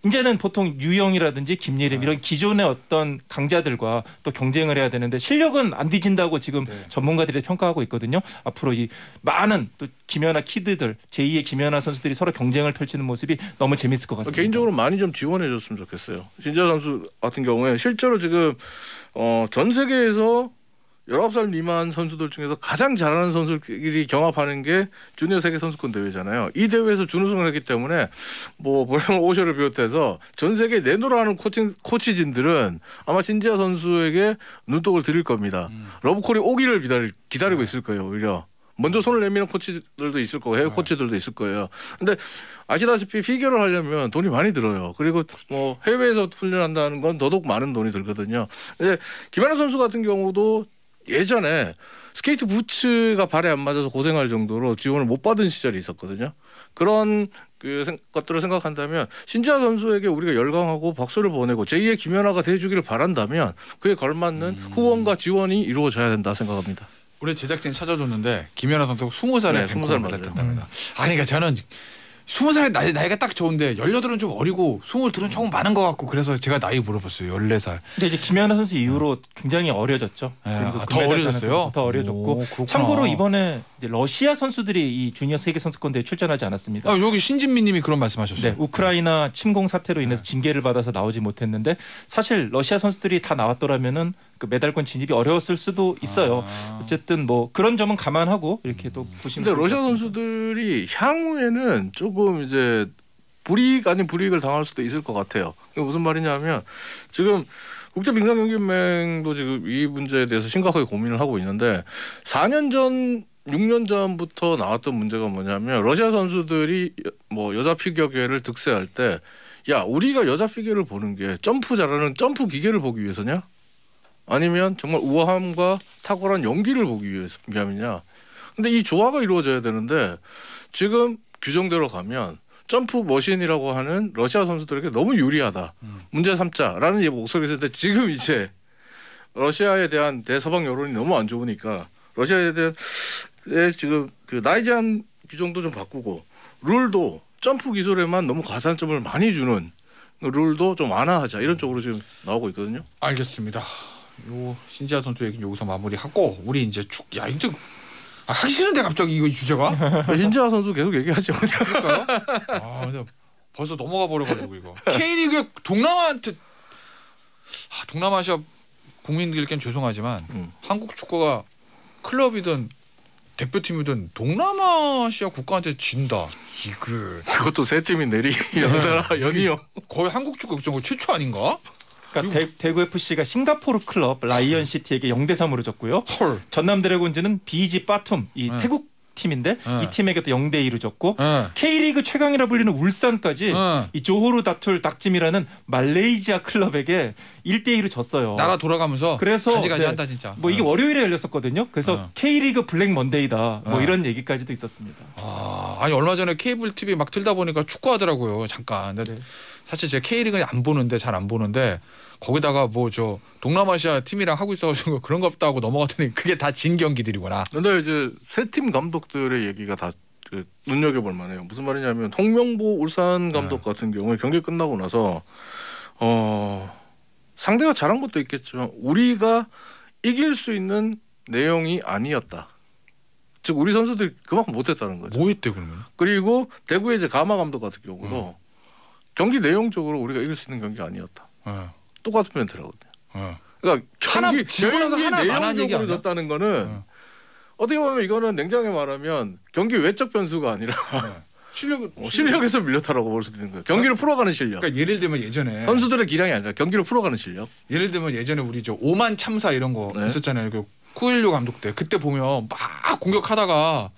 이제는 보통 유영이라든지 김예림 이런 기존의 어떤 강자들과 또 경쟁을 해야 되는데 실력은 안 유리해진다고 지금 전문가들이 평가하고 있거든요. 앞으로 이 많은 또 김연아 키드들, 제2의 김연아 선수들이 서로 경쟁을 펼치는 모습이 너무 재밌을 것 같습니다. 개인적으로 많이 좀 지원해줬으면 좋겠어요. 신지아 선수 같은 경우에 실제로 지금 전 세계에서 19살 미만 선수들 중에서 가장 잘하는 선수들끼리 경합하는 게 주니어 세계 선수권 대회잖아요. 이 대회에서 준우승을 했기 때문에 뭐 브레이먼 오셔를 비롯해서 전 세계에 내놓으라는 코치진들은 아마 신지아 선수에게 눈독을 들일 겁니다. 러브콜이 오기를 기다리고 있을 거예요. 오히려. 먼저 손을 내미는 코치들도 있을 거고 해외 코치들도 있을 거예요. 근데 아시다시피 피겨를 하려면 돈이 많이 들어요. 그리고 뭐 해외에서 훈련한다는 건 더더욱 많은 돈이 들거든요. 근데 김연아 선수 같은 경우도 예전에 스케이트 부츠가 발에 안 맞아서 고생할 정도로 지원을 못 받은 시절이 있었거든요. 그런 것들을 생각한다면 신지아 선수에게 우리가 열광하고 박수를 보내고 제2의 김연아가 돼주기를 바란다면 그에 걸맞는 후원과 지원이 이루어져야 된다 생각합니다. 우리 제작진이 찾아줬는데 김연아 선수가 20살에 뱅크를 받았답니다. 아니 그러니까 저는 20살의 나이가 딱 좋은데 18은 좀 어리고 22은 조금 많은 것 같고 그래서 제가 나이 물어봤어요. 14살. 근데 이제 김연아 선수 이후로 굉장히 어려졌죠. 더 어려졌어요? 더 어려졌고. 오, 참고로 이번에 이제 러시아 선수들이 이 주니어 세계 선수권대회에 출전하지 않았습니다. 여기 신진미 님이 그런 말씀하셨어요. 네, 우크라이나 침공 사태로 인해서 징계를 받아서 나오지 못했는데 사실 러시아 선수들이 다 나왔더라면은 그 메달권 진입이 어려웠을 수도 있어요. 어쨌든 뭐 그런 점은 감안하고 이렇게 또 보시면. 근데 러시아 선수들이 향후에는 조금 이제 불이익 아닌 불이익을 당할 수도 있을 것 같아요. 이게 무슨 말이냐면 지금 국제빙상경기연맹도 지금 이 문제에 대해서 심각하게 고민을 하고 있는데 4년 전 6년 전부터 나왔던 문제가 뭐냐면 러시아 선수들이 뭐 여자 피겨계를 득세할 때 야 우리가 여자 피겨를 보는 게 점프 잘하는 점프 기계를 보기 위해서냐? 아니면 정말 우아함과 탁월한 연기를 보기 위함이냐? 근데 이 조화가 이루어져야 되는데 지금 규정대로 가면 점프 머신이라고 하는 러시아 선수들에게 너무 유리하다. 문제 삼자라는 목소리가 있는데 지금 이제 러시아에 대한 대서방 여론이 너무 안 좋으니까 러시아에 대한 지금 그 나이 제한 규정도 좀 바꾸고 룰도 점프 기술에만 너무 가산점을 많이 주는 룰도 좀 완화하자 이런 쪽으로 지금 나오고 있거든요. 알겠습니다. 요 신지아 선수 얘기 여기서 마무리하고 우리 이제 이제 하기 싫은데 갑자기 이거 주제가 신지아 선수 계속 얘기하죠. 그러니까요. 근데 벌써 넘어가 버려가지고 이거 K리그 동남아시아 국민들께는 죄송하지만 한국 축구가 클럽이든 대표팀이든 동남아시아 국가한테 진다. 그것도 세 팀이 연이요. 거의 한국 축구 역사상 최초 아닌가? 그러니까 대구 FC가 싱가포르 클럽 라이언 시티에게 0대3으로 졌고요. 전남 드래곤즈는 BG 빠툼 이 태국 팀인데 이 팀에게 또 0대2로 졌고 K리그 최강이라 불리는 울산까지 이 조호르 다툴 닥짐이라는 말레이시아 클럽에게 1대2로 졌어요. 나라 돌아가면서 그래서 가지가지 한다 진짜. 뭐 이게 월요일에 열렸었거든요. 그래서 K리그 블랙 먼데이다. 뭐 이런 얘기까지도 있었습니다. 아니 얼마 전에 케이블 TV 막 틀다 보니까 축구하더라고요. 잠깐. 근데 사실 제가 K리그는 잘 안 보는데 거기다가 뭐 저 동남아시아 팀이랑 하고 있어가지고 그런 거 없다 하고 넘어갔더니 그게 다 진 경기들이구나. 근데 이제 세 팀 감독들의 얘기가 다 눈여겨볼 만해요. 무슨 말이냐면 홍명보 울산 감독 같은 경우에 경기 끝나고 나서 상대가 잘한 것도 있겠지만 우리가 이길 수 있는 내용이 아니었다. 즉 우리 선수들이 그만큼 못했다는 거죠. 뭐 했대 그러면? 그리고 대구의 이제 가마 감독 같은 경우도 경기 내용적으로 우리가 이길 수 있는 경기가 아니었다. 똑같은 멘트라거든요. 그러니까 경기 내용적으로 졌다는 거는 어떻게 보면 이거는 냉정하게 말하면 경기 외적 변수가 아니라 실력에서 밀렸다라고 볼 수도 있는 거예요. 경기를 풀어가는 실력. 그러니까 예를 들면 예전에 선수들의 기량이 아니라 경기를 풀어가는 실력. 예를 들면 예전에 우리 저 오만 참사 이런 거 있었잖아요. 그 쿠일로 감독 때 그때 보면 막 공격하다가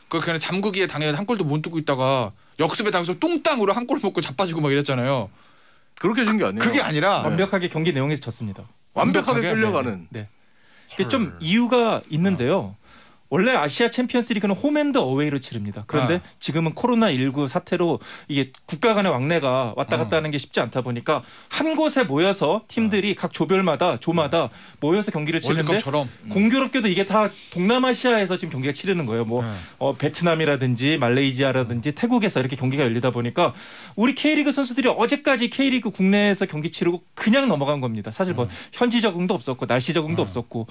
그냥 잠그기에 당해 한 골도 못 넣고 있다가 역습에 당해서 뚱땅으로 한 골 먹고 자빠지고 막 이랬잖아요. 그렇게 진 게 아니에요. 그게 아니라 완벽하게 경기 내용에서 졌습니다. 완벽하게 끌려가는. 네. 이게 좀 이유가 있는데요. 원래 아시아 챔피언스리그는 홈앤드 어웨이로 치릅니다. 그런데 지금은 코로나19 사태로 이게 국가 간의 왕래가 왔다 갔다 하는 게 쉽지 않다 보니까 한 곳에 모여서 팀들이 각 조별마다 조마다 모여서 경기를 치는데 월드컵처럼. 공교롭게도 이게 다 동남아시아에서 지금 경기가 치르는 거예요. 뭐 베트남이라든지 말레이시아라든지 태국에서 이렇게 경기가 열리다 보니까 우리 K리그 선수들이 어제까지 K리그 국내에서 경기 치르고 그냥 넘어간 겁니다. 사실 뭐 현지 적응도 없었고 날씨 적응도 없었고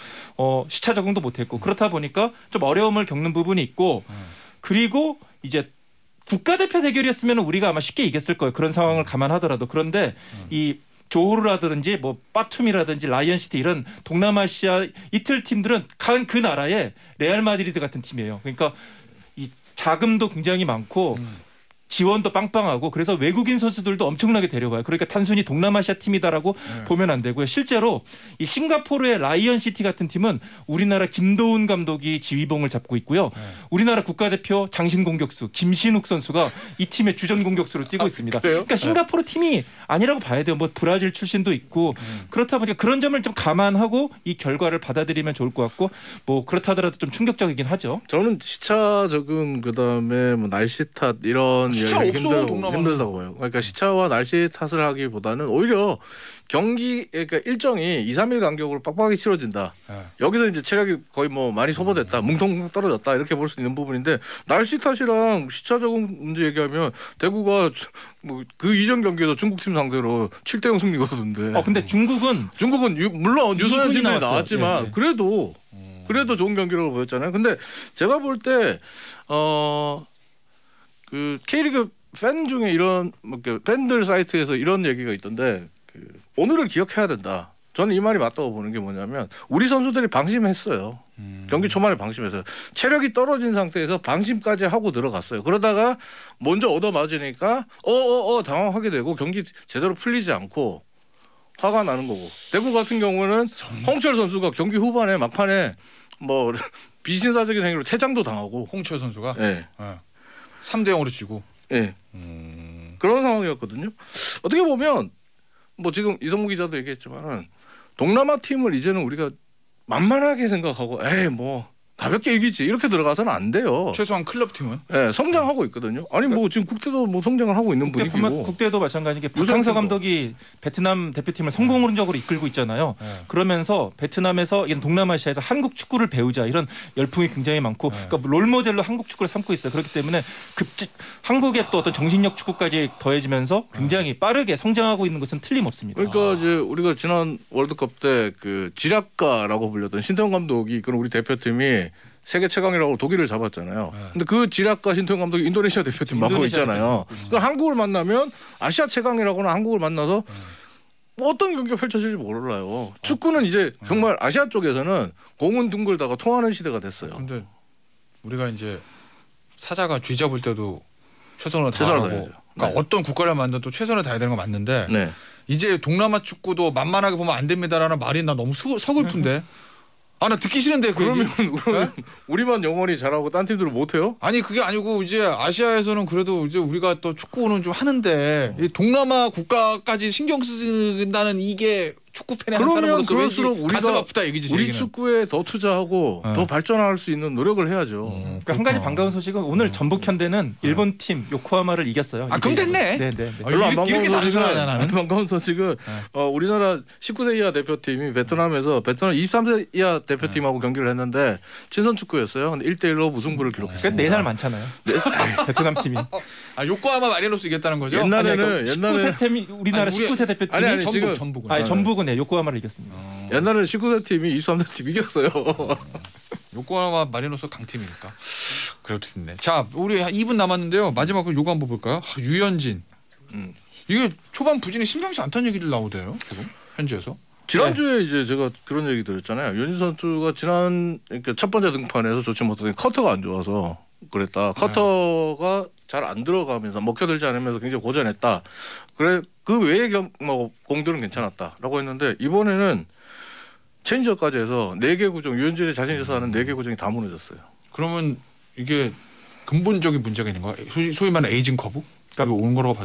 시차 적응도 못했고 그렇다 보니까 좀 어려움을 겪는 부분이 있고 그리고 이제 국가대표 대결이었으면 우리가 아마 쉽게 이겼을 거예요. 그런 상황을 감안하더라도. 그런데 이 조호르라든지 뭐 빠툼이라든지 라이언시티 이런 동남아시아 이틀 팀들은 그 나라의 레알 마드리드 같은 팀이에요. 그러니까 이 자금도 굉장히 많고 지원도 빵빵하고 그래서 외국인 선수들도 엄청나게 데려와요. 그러니까 단순히 동남아시아 팀이다라고 보면 안 되고요. 실제로 이 싱가포르의 라이언시티 같은 팀은 우리나라 김도훈 감독이 지휘봉을 잡고 있고요. 우리나라 국가대표 장신 공격수 김신욱 선수가 이 팀의 주전 공격수로 뛰고 있습니다. 그러니까 싱가포르 팀이 아니라고 봐야 돼요. 뭐 브라질 출신도 있고 그렇다 보니까 그런 점을 좀 감안하고 이 결과를 받아들이면 좋을 것 같고 뭐 그렇다 하더라도 좀 충격적이긴 하죠. 저는 시차 적응 그다음에 뭐 날씨 탓 이런 힘들다고 봐요. 그러니까 시차와 날씨 탓을 하기보다는 오히려 경기 그러니까 일정이 2-3일 간격으로 빡빡하게 치러진다. 여기서 이제 체력이 거의 뭐 많이 소모됐다. 뭉텅 떨어졌다. 이렇게 볼 수 있는 부분인데 날씨 탓이랑 시차 적응 문제 얘기하면 대구가 뭐 그 이전 경기에서 중국팀 상대로 7대0 승리 거뒀는데. 근데 중국은 물론 유소년 팀이 나왔지만 그래도 좋은 경기라고 보였잖아요. 근데 제가 볼 때 그 K리그 팬 중에 이런 팬들 사이트에서 이런 얘기가 있던데 오늘을 기억해야 된다. 저는 이 말이 맞다고 보는 게 뭐냐면 우리 선수들이 방심했어요. 경기 초반에 방심했어요. 체력이 떨어진 상태에서 방심까지 하고 들어갔어요. 그러다가 먼저 얻어맞으니까 당황하게 되고 경기 제대로 풀리지 않고 화가 나는 거고. 대구 같은 경우는 홍철 선수가 경기 후반에 막판에 뭐 비신사적인 행위로 퇴장도 당하고. 홍철 선수가? 네. 3대0으로 지고. 네. 그런 상황이었거든요. 어떻게 보면 뭐 지금 이성무 기자도 얘기했지만 동남아 팀을 이제는 우리가 만만하게 생각하고 뭐 가볍게 이기지 이렇게 들어가서는 안 돼요. 최소한 클럽 팀은? 네, 성장하고 있거든요. 아니 뭐 지금 국대도 뭐 성장을 하고 있는 분위기고. 국대도 마찬가지인 게 박항서 감독이 베트남 대표팀을 성공적으로 이끌고 있잖아요. 그러면서 베트남에서 이런 동남아시아에서 한국 축구를 배우자 이런 열풍이 굉장히 많고 그러니까 롤 모델로 한국 축구를 삼고 있어요. 그렇기 때문에 한국의 또 어떤 정신력 축구까지 더해지면서 굉장히 빠르게 성장하고 있는 것은 틀림없습니다. 그러니까 이제 우리가 지난 월드컵 때 그 지략가라고 불렸던 신태용 감독이 이끄는 우리 대표팀이 세계 최강이라고 독일을 잡았잖아요. 근데 그 지략가 신태용 감독이 인도네시아 대표팀 맡고 있잖아요. 그러니까 한국을 만나면 아시아 최강이라고는 한국을 만나서 뭐 어떤 경기가 펼쳐질지 몰라요. 축구는 이제 정말 아시아 쪽에서는 공은 둥글다가 통하는 시대가 됐어요. 근데 우리가 이제 사자가 쥐 잡을 때도 최선을 다하고 그러니까 어떤 국가를 만나도 최선을 다해야 되는 건 맞는데 이제 동남아 축구도 만만하게 보면 안 됩니다라는 말이 나 너무 서글픈데. 나 듣기 싫은데 그러면 우리만 영원히 잘하고 딴 팀들은 못해요? 아니 그게 아니고 이제 아시아에서는 그래도 이제 우리가 또 축구는 좀 하는데 이 동남아 국가까지 신경 쓴다는 이게 축구 팬의 한 사람으로서 그럴수록 우리가 가슴 아프다 얘기지. 우리 축구에 더 투자하고 더 발전할 수 있는 노력을 해야죠. 그러니까 한 가지 반가운 소식은 오늘 전북 현대는 일본 팀 요코하마를 이겼어요. 그럼 됐네. 네. 별로 안 반가운 소식은 우리나라 19세 이하 대표팀이 베트남 23세 이하 대표팀하고 경기를 했는데 친선 축구였어요. 근데 1대1로 무승부를 기록했습니다. 4살 많잖아요. 베트남 팀이. 요코하마 마리노스 이겼다는 거죠? 옛날에 19세 팀이 우리나라 19세 대표팀이 전북은 요코하마를 이겼습니다. 옛날에는 19세 팀이 23세 팀 이겼어요. 요코하마 마리노스 강팀이니까. 그래도 됐네. 자, 우리 2분 남았는데요. 마지막으로 요거 한번 볼까요? 유현진. 이게 초반 부진이 심상치 않다는 얘기를 나오대요. 지금 현지에서. 지난주에 이제 제가 그런 얘기 드렸잖아요. 유현진 선수가 그러니까 첫 번째 등판에서 좋지 못하던 커터가 안 좋아서 그랬다. 커터가 잘 안 들어가면서 먹혀들지 않으면서 굉장히 고전했다. 그 외의 공들은 괜찮았다라고 했는데 이번에는 체인지업까지 해서 4개 구종 유현진이 자신 있어서 하는 4개 구종이 다 무너졌어요. 그러면 이게 근본적인 문제가 있는 거야? 소위 말하는 에이징 커브? 그러니까 오는 거라고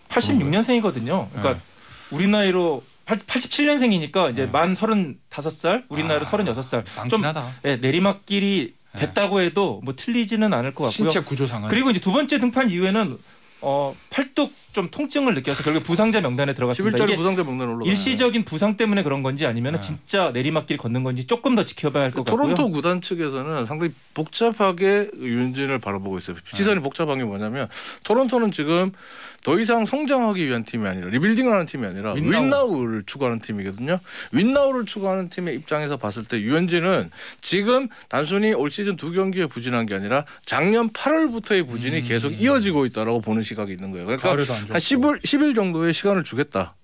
86년생이거든요. 그러니까 우리 나이로 87년생이니까 이제 만 35살, 우리 나이로 36살. 많긴 하다. 내리막길이 됐다고 해도 뭐 틀리지는 않을 것 같고요. 신체 구조상은. 그리고 이제 두 번째 등판 이후에는 팔뚝 좀 통증을 느껴서 결국 부상자 명단에 들어갔습니다. 11자리 부상자 명단에 올라가요. 일시적인 부상 때문에 그런 건지 아니면 진짜 내리막길 걷는 건지 조금 더 지켜봐야 할 것 같고요. 토론토 구단 측에서는 상당히 복잡하게 유현진을 바라보고 있어요. 시선이 복잡한 게 뭐냐면 토론토는 지금 더 이상 성장하기 위한 팀이 아니라 리빌딩을 하는 팀이 아니라 윈나우를 추구하는 팀이거든요. 윈나우를 추구하는 팀의 입장에서 봤을 때 유현진은 지금 단순히 올 시즌 2경기에 부진한 게 아니라 작년 8월부터의 부진이 계속 이어지고 있다라고 보는 시각이 있는 거예요. 그러니까 한 10일 정도의 시간을 주겠다.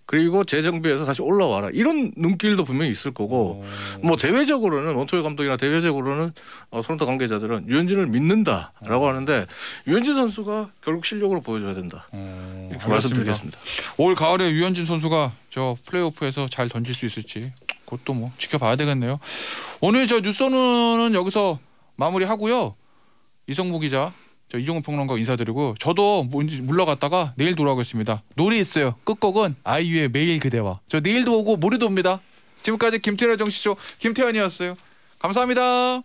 그리고 재정비해서 다시 올라와라. 이런 눈길도 분명히 있을 거고 뭐 대외적으로는 원토요 감독이나 대외적으로는 토론토 관계자들은 유현진을 믿는다라고 하는데 유현진 선수가 결국 실력으로 보여줘야 된다. 이렇게 말씀드리겠습니다. 올 가을에 유현진 선수가 저 플레이오프에서 잘 던질 수 있을지 그것도 뭐 지켜봐야 되겠네요. 오늘 저 뉴스는 여기서 마무리하고요. 이성무 기자, 저 이종훈 평론가 인사드리고 저도 뭔지 물러갔다가 내일 돌아오겠습니다. 노래 있어요. 끝곡은 아이유의 매일 그대와. 저 내일도 오고 모레도 옵니다. 지금까지 김태현의 정치쇼 김태현이었어요. 감사합니다.